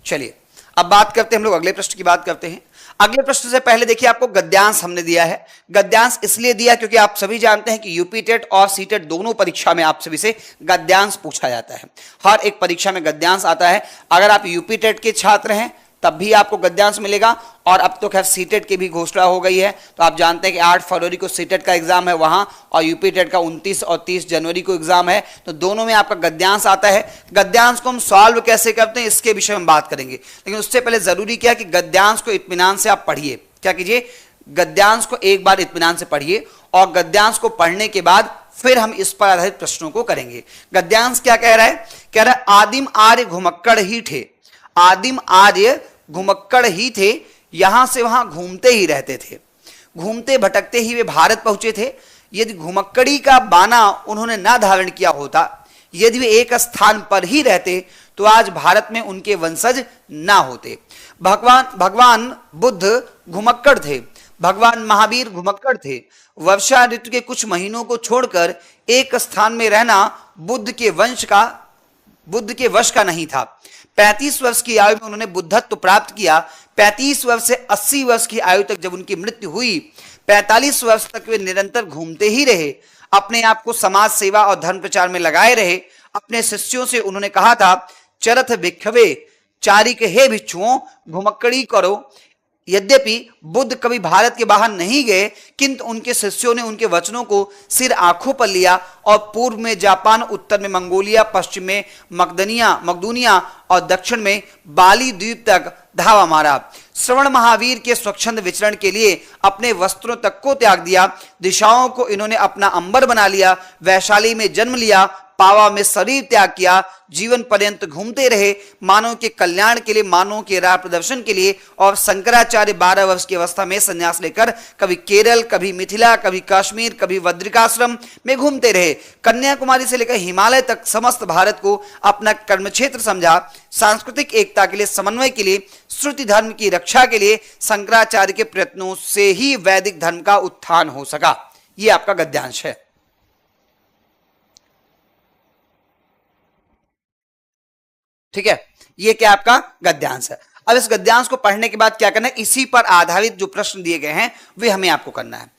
Speaker 1: चलिए अब बात करते हैं, हम लोग अगले प्रश्न की बात करते हैं। अगले प्रश्न से पहले देखिए, आपको गद्यांश हमने दिया है। गद्यांश इसलिए दिया क्योंकि आप सभी जानते हैं कि यूपी टेट और सी टेट दोनों परीक्षा में आप सभी से गद्यांश पूछा जाता है। हर एक परीक्षा में गद्यांश आता है। अगर आप यूपी टेट के छात्र हैं तब भी आपको गद्यांश मिलेगा, और अब तो खैर सीटेट की भी घोषणा हो गई है, तो आप जानते हैं कि 8 फरवरी को सीटेट का एग्जाम है वहां, और यूपी टेट का 29 और 30 जनवरी को एग्जाम है, तो दोनों में आपका गद्यांश आता है। गद्यांश को हम सॉल्व कैसे करते हैं इसके विषय में बात करेंगे, लेकिन उससे पहले जरूरी क्या है कि गद्यांश को इत्मीनान से आप पढ़िए। क्या कीजिए, गद्यांश को एक बार इत्मीनान से पढ़िए, और गद्यांश को पढ़ने के बाद फिर हम इस पर आधारित प्रश्नों को करेंगे। गद्यांश क्या कह रहा है, कह रहा है आदिम आर्य घुमक्कड़ ही थे। आदिम आर्य घुमक्कड़ ही थे, यहां से वहां घूमते ही रहते थे, घूमते भटकते ही वे भारत पहुंचे थे। यदि घुमक्कड़ी का बाना उन्होंने ना धारण किया होता, यदि वे एक स्थान पर ही रहते, तो आज भारत में उनके वंशज ना होते। भगवान बुद्ध घुमक्कड़ थे, भगवान महावीर घुमक्कड़ थे। वर्षा ऋतु के कुछ महीनों को छोड़कर एक स्थान में रहना बुद्ध के वश का नहीं था। 35 वर्ष की आयु में उन्होंने बुद्धत्व प्राप्त किया। 35 वर्ष से 80 वर्ष की आयु तक जब उनकी मृत्यु हुई, 45 वर्ष तक वे निरंतर घूमते ही रहे, अपने आप को समाज सेवा और धर्म प्रचार में लगाए रहे। अपने शिष्यों से उन्होंने कहा था, चरथ भिक्षवे चारिक हे भिक्षुओं घुमक्कड़ी करो। यद्यपि बुद्ध कभी भारत के बाहर नहीं गए, किंतु उनके शिष्यों ने उनके वचनों को सिर आंखों पर लिया और पूर्व में जापान, उत्तर में मंगोलिया, पश्चिम में मकदूनिया और दक्षिण में बाली द्वीप तक धावा मारा। श्रवण महावीर के स्वच्छंद विचरण के लिए अपने वस्त्रों तक को त्याग दिया। दिशाओं को इन्होंने अपना अंबर बना लिया। वैशाली में जन्म लिया, पावा में शरीर त्याग किया। जीवन पर्यंत घूमते रहे, मानव के कल्याण के लिए, मानव के राह प्रदर्शन के लिए। और शंकराचार्य 12 वर्ष की अवस्था में संन्यास लेकर कभी केरल, कभी मिथिला, कभी कश्मीर, कभी बद्रिकाश्रम में घूमते रहे। कन्याकुमारी से लेकर हिमालय तक समस्त भारत को अपना कर्म क्षेत्र समझा। सांस्कृतिक एकता के लिए, समन्वय के लिए, श्रुति धर्म की रक्षा के लिए शंकराचार्य के प्रयत्नों से ही वैदिक धर्म का उत्थान हो सका। यह आपका गद्यांश है। ठीक है, ये क्या आपका गद्यांश है। अब इस गद्यांश को पढ़ने के बाद क्या करना है, इसी पर आधारित जो प्रश्न दिए गए हैं वे हमें आपको करना है।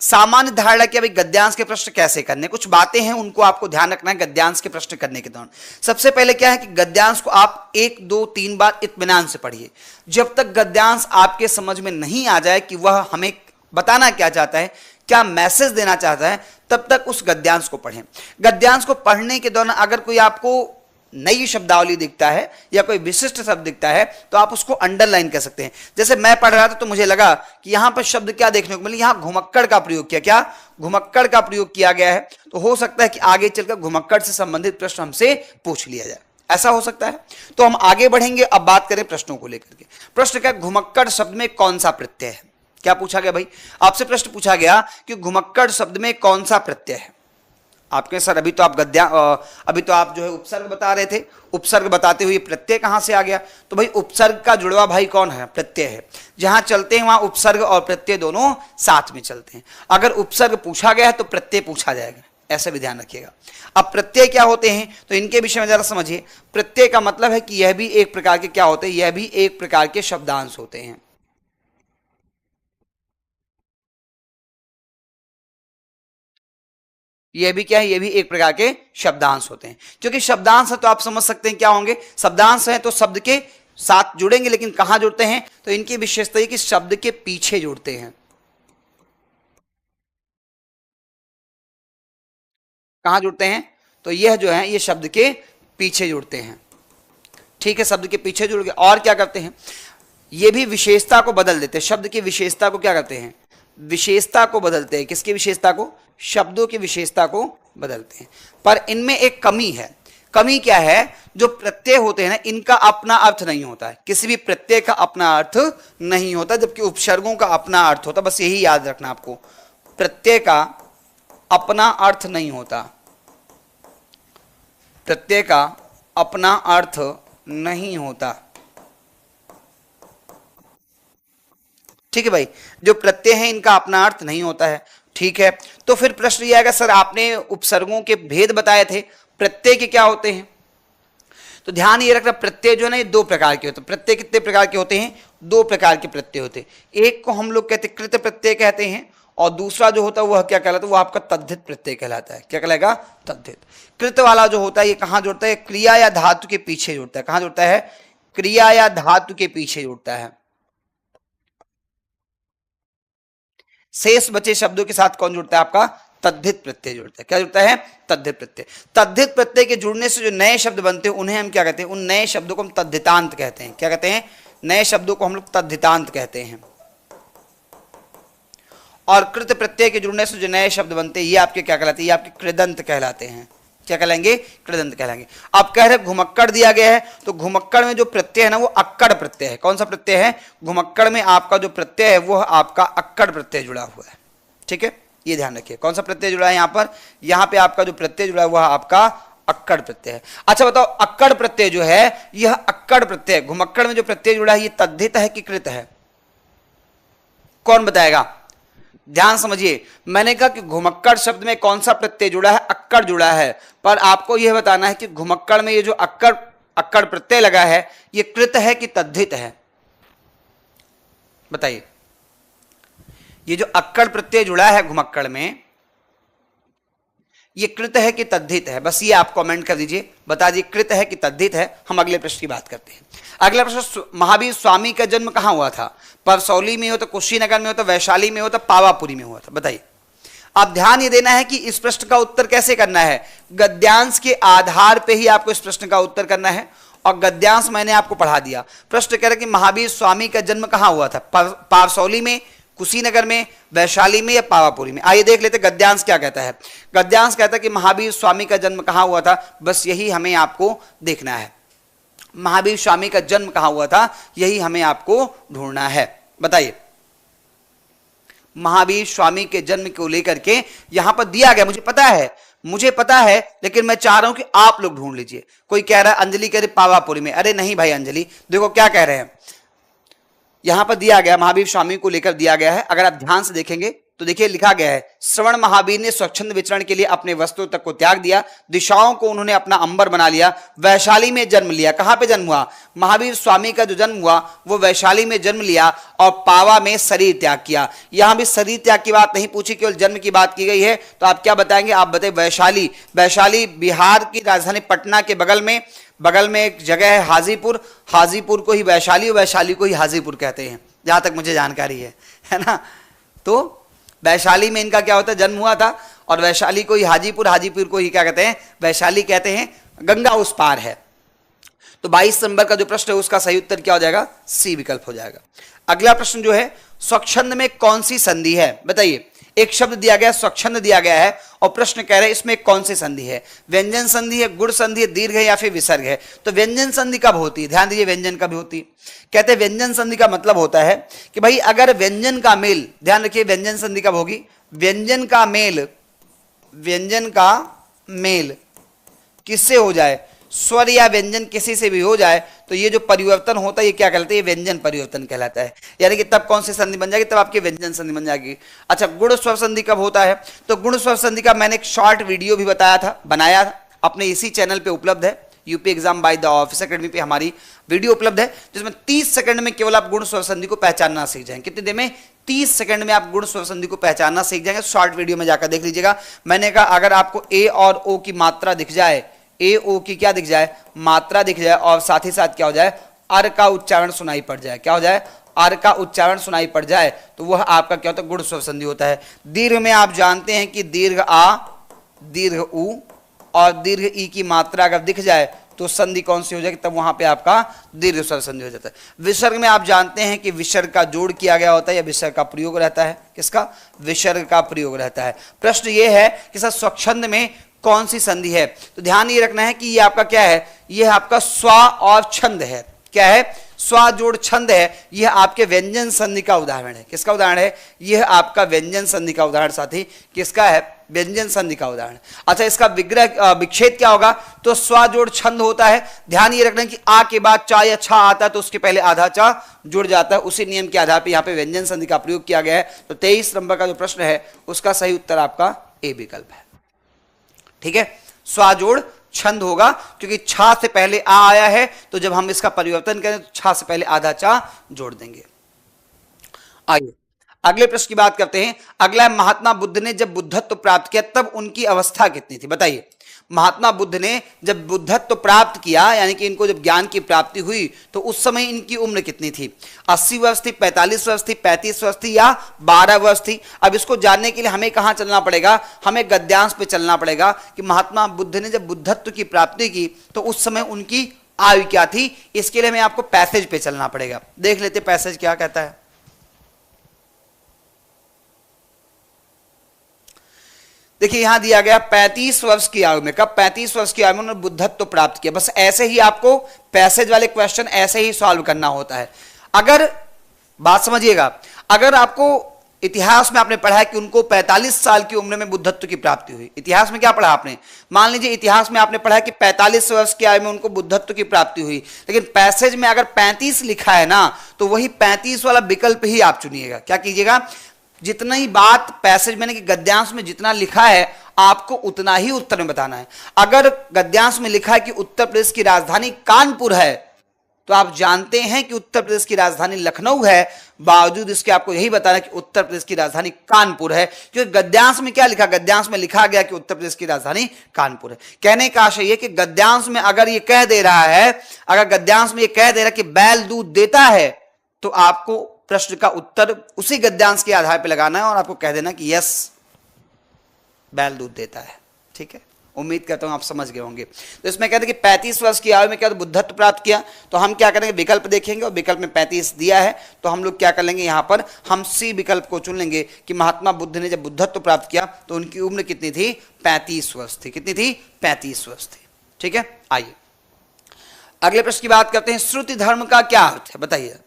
Speaker 1: सामान्य धारणा कि अभी गद्यांश के प्रश्न कैसे करने, कुछ बातें हैं उनको आपको ध्यान रखना है गद्यांश के प्रश्न करने के दौरान। सबसे पहले क्या है कि गद्यांश को आप 1, 2, 3 बार इत्मीनान से पढ़िए। जब तक गद्यांश आपके समझ में नहीं आ जाए कि वह हमें बताना क्या चाहता है, क्या मैसेज देना चाहता है, तब तक उस गद्यांश को पढ़ें। गद्यांश को पढ़ने के दौरान अगर कोई आपको नई शब्दावली दिखता है या कोई विशिष्ट शब्द दिखता है तो आप उसको अंडरलाइन कर सकते हैं। जैसे मैं पढ़ रहा था तो मुझे लगा कि यहां पर शब्द क्या देखने को मिला, यहां घुमक्कड़ का प्रयोग किया, क्या घुमक्कड़ का प्रयोग किया गया है। तो हो सकता है कि आगे चलकर घुमक्कड़ से संबंधित प्रश्न हमसे पूछ लिया जाए, ऐसा हो सकता है। तो हम आगे बढ़ेंगे, अब बात करें प्रश्नों को लेकर के। प्रश्न क्या, घुमक्कड़ शब्द में कौन सा प्रत्यय है, क्या पूछा गया भाई? आपसे प्रश्न पूछा गया कि घुमक्कड़ शब्द में कौन सा प्रत्यय है। आपके सर अभी तो आप अभी तो आप जो है उपसर्ग बता रहे थे, उपसर्ग बताते हुए प्रत्यय कहां से आ गया? तो भाई उपसर्ग का जुड़वा भाई कौन है? प्रत्यय है। जहां चलते हैं वहां उपसर्ग और प्रत्यय दोनों साथ में चलते हैं। अगर उपसर्ग पूछा गया है तो प्रत्यय पूछा जाएगा, ऐसा भी ध्यान रखिएगा। अब प्रत्यय क्या होते हैं तो इनके विषय में जरा समझिए। प्रत्यय का मतलब है कि यह भी एक प्रकार के क्या होते हैं? यह भी एक प्रकार के शब्दांश होते हैं। यह भी क्या है? यह भी एक प्रकार के शब्दांश होते हैं। क्योंकि शब्दांश है तो आप समझ सकते हैं क्या होंगे? शब्दांश है तो शब्द के साथ जुड़ेंगे, लेकिन कहां जुड़ते हैं? तो इनकी विशेषता है कि शब्द के पीछे जुड़ते हैं। कहां जुड़ते हैं? तो यह जो है ये शब्द के पीछे जुड़ते हैं। ठीक है, शब्द के पीछे जुड़ गए। और क्या करते हैं? ये भी विशेषता को बदल देते हैं। शब्द की विशेषता को क्या करते हैं? विशेषता को बदलते हैं। किसकी विशेषता को? शब्दों की विशेषता को बदलते हैं। पर इनमें एक कमी है। कमी क्या है? जो प्रत्यय होते हैं ना, इनका अपना अर्थ नहीं होता है। किसी भी प्रत्यय का अपना अर्थ नहीं होता, जबकि उपसर्गों का अपना अर्थ होता। बस यही याद रखना आपको, प्रत्यय का अपना अर्थ नहीं होता। प्रत्यय का अपना अर्थ नहीं होता। ठीक है भाई, जो प्रत्यय है इनका अपना अर्थ नहीं होता है। ठीक है, तो फिर प्रश्न ये आएगा, सर आपने उपसर्गों के भेद बताए थे, प्रत्यय के क्या होते हैं? तो ध्यान ये रखना, प्रत्यय जो है ना ये दो प्रकार के होते हैं। प्रत्यय कितने प्रकार के होते हैं? दो प्रकार के प्रत्यय होते हैं। एक को हम लोग कहते हैं कृत प्रत्यय कहते हैं, और दूसरा जो होता है वह क्या कहलाता है? वो आपका तद्धित प्रत्यय कहलाता है। क्या कहलाएगा? तद्धित। कृत वाला जो होता है ये कहां जुड़ता है? क्रिया या धातु के पीछे जुड़ता है। कहां जुड़ता है? क्रिया या धातु के पीछे जुड़ता है। शेष बचे शब्दों के साथ कौन जुड़ता है? आपका तद्धित प्रत्यय जुड़ता है। क्या जुड़ता है? तद्धित प्रत्यय। तद्धित प्रत्यय के जुड़ने से जो नए शब्द बनते हैं उन्हें हम क्या कहते हैं? उन नए शब्दों को हम तद्धितांत कहते हैं। क्या कहते हैं? नए शब्दों को हम लोग तद्धितांत कहते हैं। और कृत प्रत्यय के जुड़ने से जो नए शब्द बनते हैं ये आपके क्या कहलाते हैं? ये आपके कृदंत कहलाते हैं। क्या कहलाएंगे? कृदंत कहलाएंगे। अब कह रहे घुमक्कड़ दिया गया है, तो घुमक्कड़ में जो प्रत्यय है ना वो अक्कड़ प्रत्यय है। कौन सा प्रत्यय है? घुमक्कड़ में आपका जो प्रत्यय है वो आपका अक्कड़ प्रत्यय जुड़ा हुआ है। ठीक है, ये ध्यान रखिए। कौन सा प्रत्यय जुड़ा है यहाँ पर? यहाँ पे आपका जो प्रत्यय जुड़ा है वह आपका अक्कड़ प्रत्यय है। अच्छा बताओ, अक्कड़ प्रत्यय जो है, यह अक्कड़ प्रत्यय घुमक्कड़ में जो प्रत्यय जुड़ा है ये तद्धित है कि कृत है? कौन बताएगा? ध्यान समझिए, मैंने कहा कि घुमक्कड़ शब्द में कौन सा प्रत्यय जुड़ा है? अक्कड़ जुड़ा है। पर आपको यह बताना है कि घुमक्कड़ में ये जो अक्कड़ प्रत्यय लगा है ये कृत है कि तद्धित है? बताइए। ये जो अक्कड़ प्रत्यय जुड़ा है घुमक्कड़ में, ये कृत है कि तद्धित है? बस ये आप कमेंट कर दीजिए, बता दीजिए कृत है कि तद्धित है। हम अगले प्रश्न की बात करते हैं। अगला प्रश्न, महावीर स्वामी का जन्म कहां हुआ था? परसौली में हो तो, कुशीनगर में हो तो, वैशाली में हो तो, पावापुरी में हुआ था? बताइए। अब ध्यान ये देना है कि इस प्रश्न का उत्तर कैसे करना है? गद्यांश के आधार पर ही आपको इस प्रश्न का उत्तर करना है। और गद्यांश मैंने आपको पढ़ा दिया। प्रश्न कह रहा है कि महावीर स्वामी का जन्म कहां हुआ था? पारसौली में, कुशीनगर में, वैशाली में या पावापुरी में? आइए देख लेते गद्यांश क्या कहता है। गद्यांश कहता है कि महावीर स्वामी का जन्म कहां हुआ था। बस यही हमें आपको देखना है, महावीर स्वामी का जन्म कहां हुआ था, यही हमें आपको ढूंढना है। बताइए। महावीर स्वामी के जन्म को लेकर के यहां पर दिया गया, मुझे पता है, लेकिन मैं चाह रहा हूं कि आप लोग ढूंढ लीजिए। कोई कह रहा है, अंजलि कह रही पावापुरी में। अरे नहीं भाई अंजलि, देखो क्या कह रहे हैं, यहां पर दिया गया महावीर स्वामी को लेकर दिया गया है। अगर आप ध्यान से देखेंगे तो देखिए लिखा गया है, श्रवण महावीर ने स्वच्छंद विचरण के लिए अपने वस्त्रों तक को त्याग दिया, दिशाओं को उन्होंने अपना अंबर बना लिया, वैशाली में जन्म लिया। कहां पे जन्म हुआ? महावीर स्वामी का जो जन्म हुआ वो वैशाली में जन्म लिया और पावा में शरीर त्याग किया। यहां भी शरीर त्याग की बात नहीं पूछी, केवल जन्म की बात की गई है। तो आप क्या बताएंगे? आप बताए वैशाली। वैशाली बिहार की राजधानी पटना के बगल में एक जगह है हाजीपुर। हाजीपुर को ही वैशाली, वैशाली को ही हाजीपुर कहते हैं, जहां तक मुझे जानकारी है ना। तो वैशाली में इनका क्या होता है? जन्म हुआ था। और वैशाली को ही हाजीपुर, हाजीपुर को ही क्या कहते हैं? वैशाली कहते हैं। गंगा उस पार है। तो 22 नंबर का जो प्रश्न है उसका सही उत्तर क्या हो जाएगा? सी विकल्प हो जाएगा। अगला प्रश्न जो है, स्वच्छंद में कौन सी संधि है? बताइए। एक शब्द दिया गया, स्वच्छंद दिया गया है और प्रश्न कह रहे हैं इसमें कौन सी संधि है, व्यंजन संधि है, गुण संधि है, दीर्घ है या फिर विसर्ग है। तो व्यंजन संधि कब होती है, ध्यान दीजिए, व्यंजन कब होती है। कहते हैं व्यंजन संधि का मतलब होता है कि भाई अगर व्यंजन का मेल, ध्यान रखिए व्यंजन संधि कब होगी, व्यंजन का मेल किससे हो जाए, स्वर या व्यंजन किसी से भी हो जाए, तो ये जो परिवर्तन होता है ये क्या कहलाता है, ये व्यंजन परिवर्तन कहलाता है। यानी कि तब कौन सी संधि बन जाएगी, तब आपकी व्यंजन संधि बन जाएगी। अच्छा, गुण स्वर संधि कब होता है, तो गुण स्वर संधि का मैंने एक शॉर्ट वीडियो भी बनाया था अपने इसी चैनल पे उपलब्ध है, UP exam by the officer academy पे हमारी वीडियो उपलब्ध है, जिसमें 30 सेकंड में केवल आप गुण स्वर संधि को पहचानना सीख जाएंगे। कितनी देर में, 30 सेकंड में आप गुण स्वर संधि को पहचानना सीख जाएंगे। शॉर्ट वीडियो में जाकर देख लीजिएगा। मैंने कहा अगर आपको ए और ओ की मात्रा दिख जाए, ए ओ की क्या दिख जाए, मात्रा दिख जाए, और साथ ही साथ क्या हो जाए, अर का उच्चारण सुनाई पड़ जाए, क्या हो जाए, अर का उच्चारण सुनाई पड़ जाए, तो वह आपका क्या होता है, गुण स्वर संधि होता है। दीर्घ में आप जानते हैं कि दीर्घ आ, दीर्घ उ और दीर्घ ई की मात्रा अगर दिख जाए तो संधि कौन सी हो जाएगी, तब वहां पे आपका दीर्घ स्वर संधि हो जाता है। विसर्ग में आप जानते हैं कि विसर्ग का जोड़ किया गया होता है या विसर्ग का प्रयोग रहता है, किसका, विसर्ग का प्रयोग रहता है। प्रश्न ये है कि सर स्वच्छंद में कौन सी संधि है, तो ध्यान ये रखना है कि ये आपका क्या है, ये आपका स्वा और छंद है। क्या है, स्वा जोड़ छंद है। यह आपके व्यंजन संधि का उदाहरण है। किसका उदाहरण है, यह आपका व्यंजन संधि का उदाहरण साथी किसका है, व्यंजन संधि का उदाहरण। अच्छा, इसका विग्रह विच्छेद क्या होगा, तो स्वा जोड़ छंद होता है। ध्यान ये रखना है कि आ के बाद चा या छा आता है तो उसके पहले आधा चा जुड़ जाता है। उसी नियम के आधार पर यहाँ पे व्यंजन संधि का प्रयोग किया गया है। तो 23 नंबर का जो प्रश्न है उसका सही उत्तर आपका ए विकल्प है। ठीक है, स्वा जोड़ छंद होगा क्योंकि छा से पहले आ आया है, तो जब हम इसका परिवर्तन करें तो छा से पहले आधा चा जोड़ देंगे। आइए अगले प्रश्न की बात करते हैं। अगला है, महात्मा बुद्ध ने जब बुद्धत्व प्राप्त किया तब उनकी अवस्था कितनी थी, बताइए। महात्मा बुद्ध ने जब बुद्धत्व प्राप्त किया, यानी कि इनको जब ज्ञान की प्राप्ति हुई, तो उस समय इनकी उम्र कितनी थी, 80 वर्ष थी, 45 वर्ष थी, 35 वर्ष थी या 12 वर्ष थी। अब इसको जानने के लिए हमें कहां चलना पड़ेगा, हमें गद्यांश पे चलना पड़ेगा कि महात्मा बुद्ध ने जब बुद्धत्व की प्राप्ति की तो उस समय उनकी आयु क्या थी। इसके लिए हमें आपको पैसेज पे चलना पड़ेगा। देख लेते पैसेज क्या कहता है। देखिए यहां दिया गया 35 वर्ष की आयु में, कब, 35 वर्ष की आयु में उन्होंने बुद्धत्व प्राप्त किया। बस ऐसे ही आपको पैसेज वाले क्वेश्चन ऐसे ही सॉल्व करना होता है। अगर बात समझिएगा, अगर आपको इतिहास में आपने पढ़ा है कि उनको 45 साल की उम्र में बुद्धत्व की प्राप्ति हुई, इतिहास में क्या पढ़ा आपने, मान लीजिए इतिहास में आपने पढ़ा है कि 45 वर्ष की आयु में उनको बुद्धत्व की प्राप्ति हुई, लेकिन पैसेज में अगर 35 लिखा है ना, तो वही 35 वाला विकल्प ही आप चुनिएगा। क्या कीजिएगा, जितना ही बात पैसेज में कि गद्यांश में जितना लिखा है आपको उतना ही उत्तर में बताना है। अगर गद्यांश में लिखा है कि उत्तर प्रदेश की राजधानी कानपुर है, तो आप जानते हैं कि उत्तर प्रदेश की राजधानी लखनऊ है, बावजूद इसके आपको यही बताना है कि उत्तर प्रदेश की राजधानी कानपुर है, क्योंकि गद्यांश में क्या लिखा, गद्यांश में लिखा गया कि उत्तर प्रदेश की राजधानी कानपुर है। कहने का आशय यह कि गद्यांश में अगर ये कह दे रहा है, अगर गद्यांश में ये कह दे रहा है कि बैल दूध देता है, तो आपको प्रश्न का उत्तर उसी गद्यांश के आधार पर लगाना है और आपको कह देना कि यस बैल दूध देता है। ठीक है, उम्मीद करता हूं आप समझ गए होंगे। तो इसमें कहते हैं कि 35 वर्ष की आयु में क्या बुद्धत्व प्राप्त किया, तो हम क्या करेंगे, विकल्प देखेंगे और विकल्प में 35 दिया है, तो हम लोग क्या कर लेंगे, यहां पर हम सी विकल्प को चुन लेंगे कि महात्मा बुद्ध ने जब बुद्धत्व प्राप्त किया तो उनकी उम्र कितनी थी, 35 वर्ष थी। कितनी थी, 35 वर्ष थी। ठीक है, आइए अगले प्रश्न की बात करते हैं। श्रुति धर्म का क्या अर्थ है, बताइए।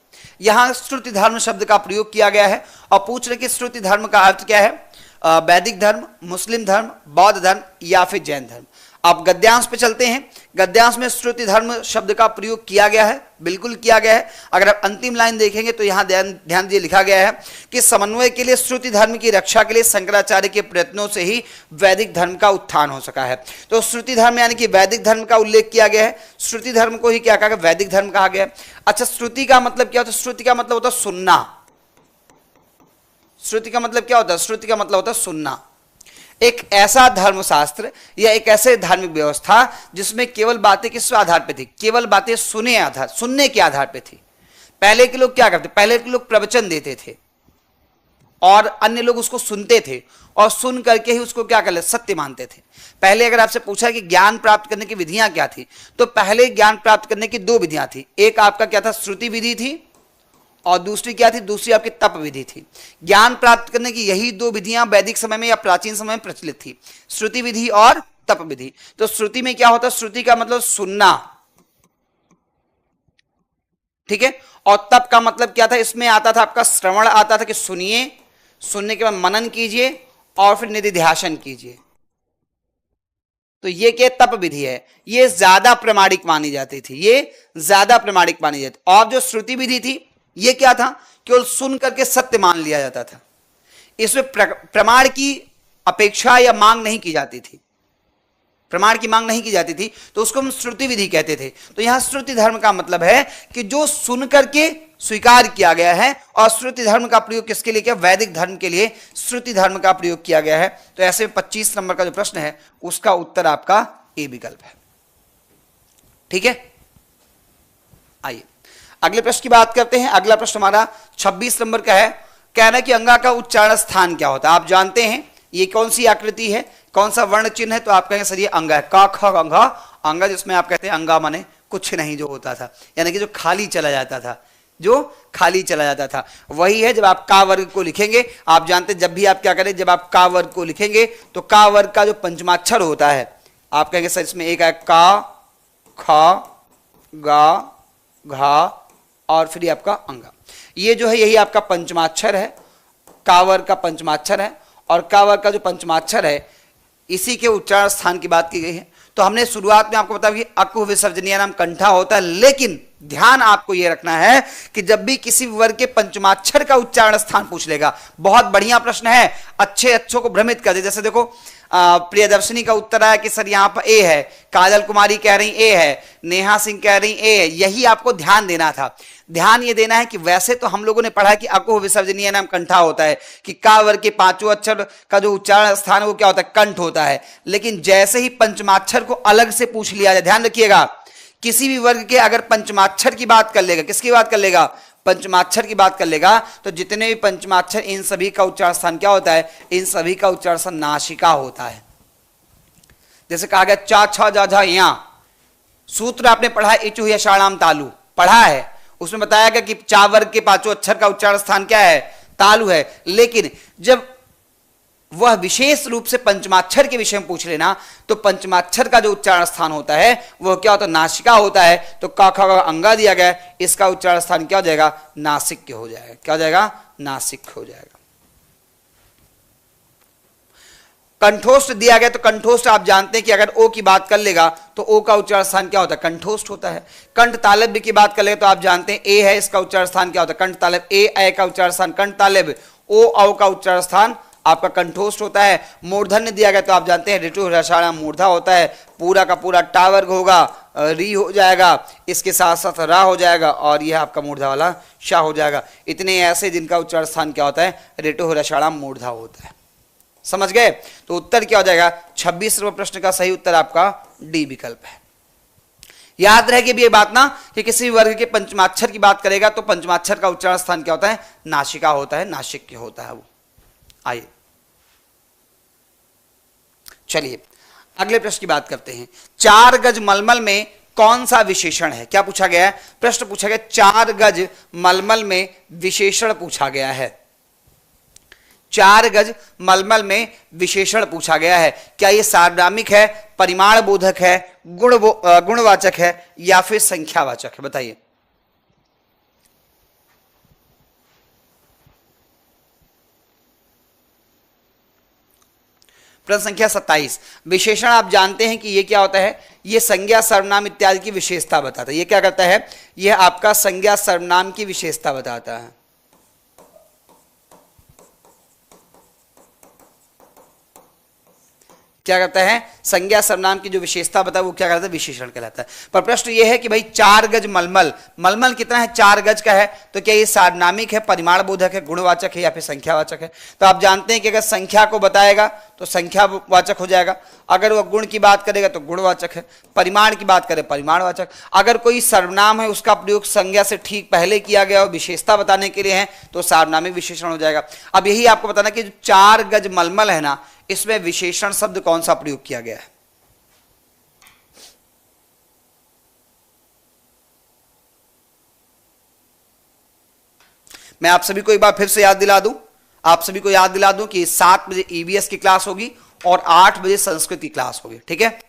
Speaker 1: यहां श्रुति धर्म शब्द का प्रयोग किया गया है और पूछ रहे कि श्रुति धर्म का अर्थ क्या है, वैदिक धर्म, मुस्लिम धर्म, बौद्ध धर्म या फिर जैन धर्म। अब गद्यांश पे चलते हैं। गद्यांश में श्रुति धर्म शब्द का प्रयोग किया गया है, बिल्कुल किया गया है। अगर आप अंतिम लाइन देखेंगे तो यहां ध्यान दिए लिखा गया है कि समन्वय के लिए श्रुति धर्म की रक्षा के लिए शंकराचार्य के प्रयत्नों से ही वैदिक धर्म का उत्थान हो सका है। तो श्रुति धर्म यानी कि वैदिक धर्म का उल्लेख किया गया है, श्रुति धर्म को ही क्या कहा गया, वैदिक धर्म कहा गया। अच्छा, श्रुति का मतलब क्या होता है, श्रुति का मतलब होता है सुनना। श्रुति का मतलब क्या होता है, श्रुति का मतलब होता है सुनना। एक ऐसा धर्मशास्त्र या एक ऐसे धार्मिक व्यवस्था जिसमें केवल बातें किस आधार पे थी, केवल बातें सुनने के आधार पे थी। पहले के लोग क्या करते, पहले के लोग प्रवचन देते थे और अन्य लोग उसको सुनते थे और सुन करके ही उसको क्या कर ले, सत्य मानते थे। पहले अगर आपसे पूछा कि ज्ञान प्राप्त करने की विधियां क्या थी, तो पहले ज्ञान प्राप्त करने की दो विधियां थी। एक आपका क्या था, श्रुति विधि थी और दूसरी क्या थी, दूसरी आपकी तप विधि थी। ज्ञान प्राप्त करने की यही दो विधियां वैदिक समय में या प्राचीन समय में प्रचलित थी, श्रुति विधि और तप विधि। तो श्रुति में क्या होता है, श्रुति का मतलब सुनना, ठीक है, और तप का मतलब क्या था, इसमें आता था आपका श्रवण आता था कि सुनिए, सुनने के बाद मनन कीजिए और फिर निधिध्यासन कीजिए। तो ये क्या तप विधि है, ये ज्यादा प्रमाणिक मानी जाती थी, ये ज्यादा प्रमाणिक मानी जाती। और जो श्रुति विधि थी ये क्या था, केवल सुन करके सत्य मान लिया जाता था, इसमें प्रमाण की अपेक्षा या मांग नहीं की जाती थी, प्रमाण की मांग नहीं की जाती थी, तो उसको हम श्रुति विधि कहते थे। तो यहां श्रुति धर्म का मतलब है कि जो सुन करके स्वीकार किया गया है, और श्रुति धर्म का प्रयोग किसके लिए किया, वैदिक धर्म के लिए श्रुति धर्म का प्रयोग किया गया है। तो ऐसे 25 नंबर का जो प्रश्न है उसका उत्तर आपका ए विकल्प है, ठीक है। आइए अगले प्रश्न की बात करते हैं। अगला प्रश्न हमारा 26 नंबर का है, कहना कि अंगा का उच्चारण स्थान क्या होता है। आप जानते हैं ये कौन सी आकृति है, कौन सा वर्ण चिन्ह है, तो आप कहेंगे सर ये अंगा है, का ख अंगा, अंगा जिसमें आप कहते हैं अंगा माने कुछ नहीं जो होता था, यानी कि जो खाली चला जाता था, जो खाली चला जाता था, वही है। जब आप का वर्ग को लिखेंगे, आप जानते हैं जब भी आप क्या करें, जब आप का वर्ग को लिखेंगे तो का वर्ग का जो पंचमाक्षर होता है, आप कहेंगे सर इसमें एक है का, ख, गा, घा और फिर आपका अंगा, ये जो है यही आपका पंचमाक्षर है, का वर्ग का पंचमाक्षर है। और का वर्ग का जो पंचमाक्षर है इसी के उच्चारण स्थान की बात की गई है। तो हमने शुरुआत में आपको बताया कि अकु विसर्जनीय नाम कंठा होता है, लेकिन ध्यान आपको यह रखना है कि जब भी किसी वर्ग के पंचमाक्षर का उच्चारण स्थान पूछ लेगा, बहुत बढ़िया प्रश्न है, अच्छों को भ्रमित कर दे। जैसे देखो प्रियदर्शनी का उत्तर आया कि सर यहां पर ए है, काजल कुमारी कह रही ए है, नेहा सिंह कह रही ए है, यही आपको ध्यान देना था। ध्यान ये देना है कि वैसे तो हम लोगों ने पढ़ा कि अकुह विसर्जनीय नाम कंठा होता है, कि का वर्ग के पांचों अक्षर का जो उच्चारण स्थान है वो क्या होता है, कंठ होता है। लेकिन जैसे ही पंचमाक्षर को अलग से पूछ लिया जाए, ध्यान रखिएगा, किसी भी वर्ग के अगर पंचमाक्षर की बात कर लेगा, किसकी बात कर लेगा, पंचमाक्षर की बात कर लेगा, तो जितने भी पंचमाक्षर इन सभी का उच्चारण स्थान क्या होता है, इन सभी का उच्चारण स्थान नासिका होता है। जैसे कहा गया चा छ जा झा या, सूत्र आपने पढ़ा इचु या शाणाम तालु पढ़ा है, उसमें बताया गया कि चा वर्ग के पांचों अक्षर का उच्चारण स्थान क्या है, तालु है। लेकिन जब वह विशेष रूप से पंचमाक्षर के विषय में पूछ लेना, तो पंचमाक्षर का जो उच्चारण स्थान होता है वह क्या होता है, नासिका होता है। तो का खा अंगा दिया गया, इसका उच्चारण स्थान क्या हो जाएगा, नासिक हो जाएगा। क्या हो जाएगा, नासिक हो जाएगा। कंठोष्ठ दिया गया, तो कंठोष्ठ आप जानते हैं कि अगर ओ की बात कर लेगा तो ओ का उच्चारण स्थान क्या होता है, कंठोष्ठ होता है। कंठ तालब्य की बात कर लेगा तो आप जानते हैं ए है, इसका उच्चारण स्थान क्या होता है, कंठ तालब्य। ए का उच्चारण स्थान कंठ तालब्य, ओ औ का उच्चारण स्थान आपका कंठोष्ठ होता है। मूर्धन्य दिया गया तो आप जानते हैं ऋतु रसायण मूर्धा होता है, पूरा का पूरा टा वर्ग होगा, री हो जाएगा, इसके साथ साथ रा हो जाएगा और यह आपका मूर्धा वाला शा हो जाएगा। इतने ऐसे जिनका उच्चारण स्थान क्या होता है, ऋतु रसायण मूर्धा होता है। समझ गए। तो उत्तर क्या हो जाएगा, 26वें प्रश्न का सही उत्तर आपका डी विकल्प है। याद रहेगी भी ये बात ना कि किसी वर्ग के पंचमाक्षर की बात करेगा तो पंचमाक्षर का उच्चारण स्थान क्या होता है, नासिका होता है, नासिक होता है वो। आइए चलिए अगले प्रश्न की बात करते हैं। 4 गज मलमल में कौन सा विशेषण है। क्या पूछा गया है, प्रश्न पूछा गया 4 गज मलमल में विशेषण पूछा गया है। 4 गज मलमल में विशेषण पूछा गया है। क्या ये सार्वनामिक है, परिमाण बोधक है, गुणवाचक है या फिर संख्यावाचक है, बताइए। प्रश्न संख्या 27। विशेषण आप जानते हैं कि ये क्या होता है, ये संज्ञा सर्वनाम इत्यादि की विशेषता बताता है। ये क्या करता है, ये आपका संज्ञा सर्वनाम की विशेषता बताता है। क्या करता है, संज्ञा सर्वनाम की जो विशेषता बता वो क्या करता है, विशेषण कहलाता है। पर प्रश्न ये है कि भाई 4 गज मलमल, मलमल कितना है, 4 गज का है, तो क्या ये सार्वनामिक है, परिमाण बोधक है, गुणवाचक है या फिर संख्यावाचक है। तो आप जानते हैं कि अगर संख्या को बताएगा तो संख्यावाचक हो जाएगा, अगर वह गुण की बात करेगा तो गुणवाचक है, परिमाण की बात करे परिमाणवाचक। अगर कोई सर्वनाम है उसका प्रयोग संज्ञा से ठीक पहले किया गया और विशेषता बताने के लिए है तो सार्वनामिक विशेषण हो जाएगा। अब यही आपको बताना कि जो 4 गज मलमल है ना, इसमें विशेषण शब्द कौन सा प्रयोग किया गया है। मैं आप सभी को एक बार फिर से याद दिला दूं, आप सभी को याद दिला दूं कि 7 बजे ईवीएस की क्लास होगी और 8 बजे संस्कृत की क्लास होगी। ठीक है,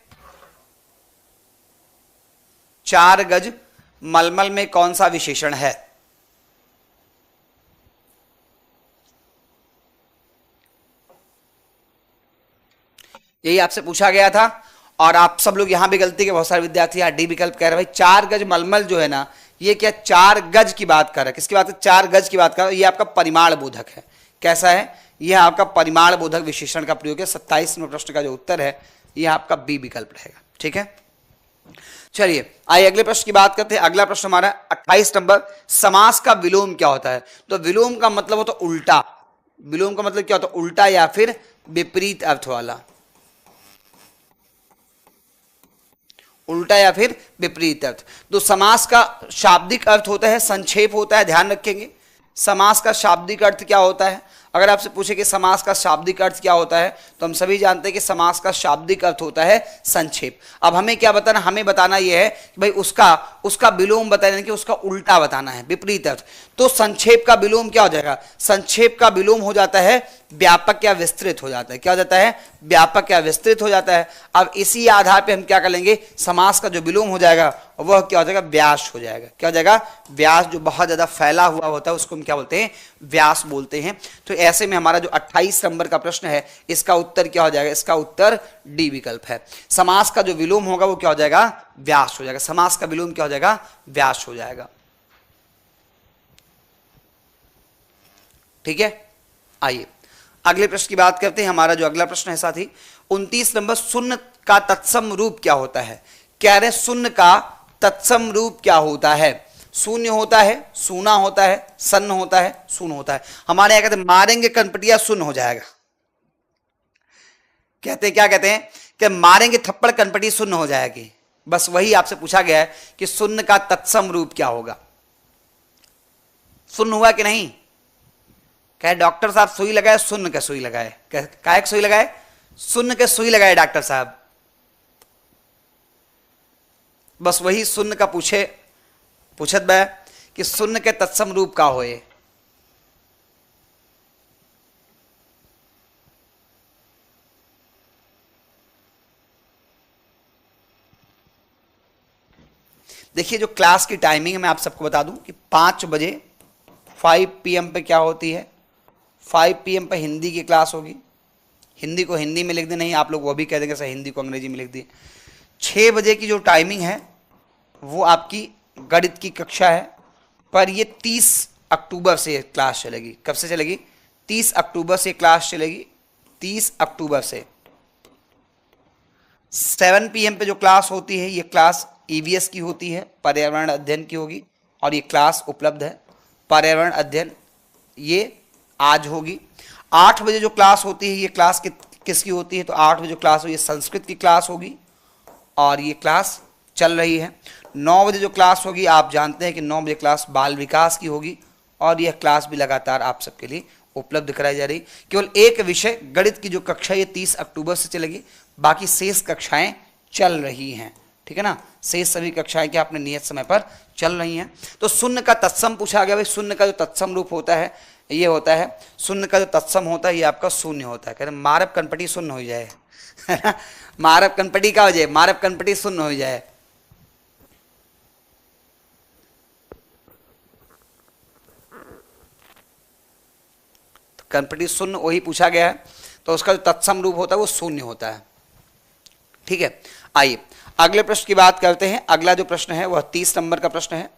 Speaker 1: 4 गज मलमल में कौन सा विशेषण है? यही आपसे पूछा गया था और आप सब लोग यहां भी गलती के बहुत सारे विद्यार्थी यहां डी विकल्प कह रहे हैं। भाई 4 गज मलमल जो है ना, ये क्या 4 गज की बात कर रहा है? किसकी बात है? 4 गज की बात कर रहा है। ये आपका परिमाण बोधक है। कैसा है? यह आपका परिमाण बोधक विशेषण का प्रयोग है। 27 नंबर प्रश्न का जो उत्तर है यह आपका बी विकल्प रहेगा। ठीक है, चलिए आइए अगले प्रश्न की बात करते हैं। अगला प्रश्न हमारा 28 नंबर, समास का विलोम क्या होता है? तो विलोम का मतलब होता है उल्टा। विलोम का मतलब क्या होता है? उल्टा या फिर विपरीत अर्थ वाला। उल्टा या फिर विपरीत अर्थ। तो समास का शाब्दिक अर्थ होता है संक्षेप होता है, ध्यान रखेंगे। समास का शाब्दिक अर्थ क्या होता है? अगर आपसे पूछे कि समास का शाब्दिक अर्थ क्या होता है, तो हम सभी जानते हैं कि समास का शाब्दिक अर्थ होता है संक्षेप। अब हमें क्या बताना? हमें बताना यह है कि भाई उसका विलोम बताना, कि उसका उल्टा बताना है, विपरीत अर्थ। तो संक्षेप का विलोम क्या हो जाएगा? संक्षेप का विलोम हो जाता है व्यापक या विस्तृत हो जाता है। क्या हो जाता है? व्यापक या विस्तृत हो जाता है। अब इसी आधार पे हम क्या कर लेंगे? समास का जो विलोम हो जाएगा वह क्या हो जाएगा? व्यास हो जाएगा। क्या हो जाएगा? व्यास। जो बहुत ज्यादा फैला हुआ होता है उसको हम क्या बोलते हैं? व्यास बोलते हैं। तो ऐसे में हमारा जो 28 नंबर का प्रश्न है इसका उत्तर क्या हो जाएगा? इसका उत्तर डी विकल्प है। समास का जो विलोम होगा वो क्या हो जाएगा? व्यास हो जाएगा। समास का विलोम क्या हो जाएगा? व्यास हो जाएगा। ठीक है, आइए अगले प्रश्न की बात करते हैं। हमारा जो अगला प्रश्न है साथी 29 नंबर, शून्य का तत्सम रूप क्या होता है? कह रहे शून्य का तत्सम रूप क्या होता है? शून्य होता है, सूना होता है, सन्न होता है, शून्य होता है। हमारे यहां कहते हैं मारेंगे कनपटिया शून्य हो जाएगा। कहते हैं क्या कहते हैं? कि मारेंगे थप्पड़ कनपटी शून्य हो जाएगी। बस वही आपसे पूछा गया है कि शून्य का तत्सम रूप क्या होगा। शून्य हुआ कि नहीं? कहे डॉक्टर साहब सुई लगाए, शून्य के सुई लगाए। काहे के सुई लगाए? शून्य के सुई लगाए डॉक्टर साहब। बस वही शून्य का पूछत बा कि शून्य के तत्सम रूप का होए। देखिए जो क्लास की टाइमिंग है मैं आप सबको बता दूं कि 5 बजे 5 PM पे क्या होती है? 5 PM पे हिंदी की क्लास होगी। हिंदी को हिंदी में लिख दें, नहीं आप लोग वो भी कह देंगे सर हिंदी को अंग्रेजी में लिख दिए। 6 बजे की जो टाइमिंग है वो आपकी गणित की कक्षा है, पर ये 30 अक्टूबर से क्लास चलेगी। कब से चलेगी? 30 अक्टूबर से क्लास चलेगी। 30 अक्टूबर से 7 PM पे जो क्लास होती है ये क्लास EVS की होती है, पर्यावरण अध्ययन की होगी और ये क्लास उपलब्ध है। पर्यावरण अध्ययन ये आज होगी। 8 बजे जो क्लास होती है ये क्लास किसकी होती है? तो 8 बजे जो क्लास होगी ये संस्कृत की क्लास होगी और ये क्लास चल रही है। 9 बजे जो क्लास होगी आप जानते हैं कि 9 बजे क्लास बाल विकास की होगी और यह क्लास भी लगातार आप सबके लिए उपलब्ध कराई जा रही। केवल एक विषय गणित की जो कक्षा ये 30 अक्टूबर से चलेगी, बाकी शेष कक्षाएं चल रही हैं। ठीक है ना, शेष सभी कक्षाएं क्या अपने नियत समय पर चल रही हैं। तो शून्य का तत्सम पूछा गया। भाई शून्य का जो तत्सम रूप होता है ये होता है, शून्य का जो तत्सम होता है ये आपका शून्य होता है। कह रहे मारब कनपटी शून्य हो जाए मारब कनपटी का हो जाए, मारब कनपटी शून्य हो जाए। तो कनपटी शून्य वही पूछा गया है, तो उसका जो तत्सम रूप होता है वो शून्य होता है। ठीक है, आइए अगले प्रश्न की बात करते हैं। अगला जो प्रश्न है वह 30 नंबर का प्रश्न है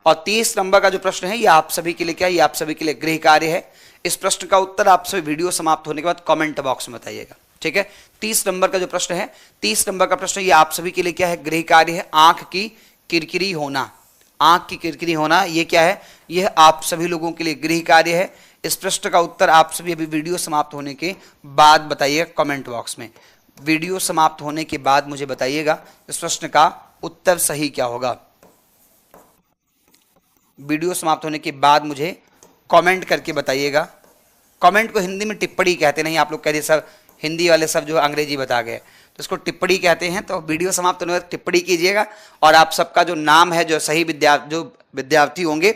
Speaker 1: और 30 नंबर का जो प्रश्न है ये आप सभी के लिए क्या है? ये आप सभी के लिए गृह कार्य है। इस प्रश्न का उत्तर आप सभी वीडियो समाप्त होने के बाद कमेंट बॉक्स में बताइएगा। ठीक है, 30 नंबर का जो प्रश्न है, 30 नंबर का प्रश्न ये आप सभी के लिए क्या है? गृह कार्य है। आंख की किरकिरी होना, आंख की किरकिरी होना ये क्या है? यह आप सभी लोगों के लिए गृह कार्य है। इस प्रश्न का उत्तर आप सभी अभी वीडियो समाप्त होने के बाद बताइएगा कमेंट बॉक्स में। वीडियो समाप्त होने के बाद मुझे बताइएगा इस प्रश्न का उत्तर सही क्या होगा। वीडियो समाप्त होने के बाद मुझे कमेंट करके बताइएगा। कमेंट को हिंदी में टिप्पणी कहते नहीं, आप लोग कहते सब हिंदी वाले सब जो अंग्रेजी बता गए, तो इसको टिप्पणी कहते हैं। तो वीडियो समाप्त होने के बाद टिप्पणी कीजिएगा और आप सबका जो नाम है, जो सही विद्यार्थी होंगे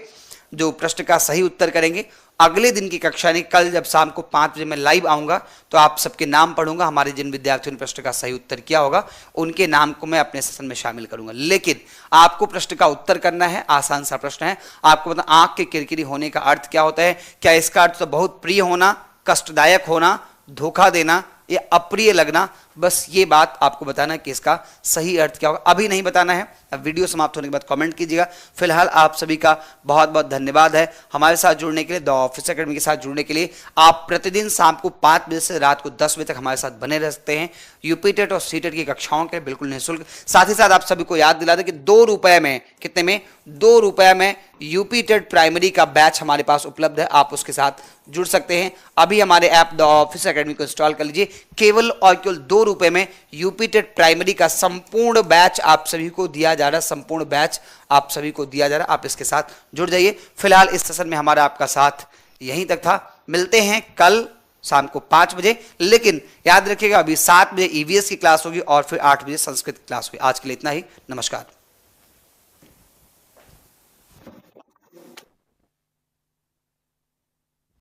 Speaker 1: जो प्रश्न का सही उत्तर करेंगे, अगले दिन की कक्षा में कल जब शाम को 5 बजे मैं लाइव आऊंगा तो आप सबके नाम पढ़ूंगा। हमारे जिन विद्यार्थियों ने प्रश्न का सही उत्तर किया होगा उनके नाम को मैं अपने सेशन में शामिल करूंगा। लेकिन आपको प्रश्न का उत्तर करना है, आसान सा प्रश्न है। आपको पता आंख के किरकिरी होने का अर्थ क्या होता है? क्या इसका अर्थ तो बहुत प्रिय होना, कष्टदायक होना, धोखा देना या अप्रिय लगना? बस ये बात आपको बताना है कि इसका सही अर्थ क्या होगा। अभी नहीं बताना है, अब वीडियो समाप्त होने के बाद कमेंट कीजिएगा। फिलहाल आप सभी का बहुत बहुत धन्यवाद है हमारे साथ जुड़ने के लिए, द ऑफिसर अकेडमी के साथ जुड़ने के लिए। आप प्रतिदिन शाम को 5 बजे से रात को 10 बजे तक हमारे साथ बने रह सकते हैं। यूपी टेट और सी टेट की कक्षाओं के बिल्कुल निःशुल्क। साथ ही साथ आप सभी को याद दिला दें कि 2 रुपए में, कितने में? 2 रुपए में यूपी टेट प्राइमरी का बैच हमारे पास उपलब्ध है, आप उसके साथ जुड़ सकते हैं। अभी हमारे ऐप द ऑफिसर अकेडमी को इंस्टॉल कर लीजिए। केवल और केवल 2 रुपए में यूपी टेट प्राइमरी का संपूर्ण बैच आप सभी को दिया जा रहा है, संपूर्ण बैच आप सभी को दिया जा रहा है। आप इसके साथ जुड़ जाइए। फिलहाल इस सेशन में हमारा आपका साथ यहीं तक था। मिलते हैं कल शाम को 5 बजे, लेकिन याद रखिएगा अभी 7 बजे ईवीएस की क्लास होगी और फिर 8 बजे संस्कृत की क्लास होगी। आज के लिए इतना ही, नमस्कार।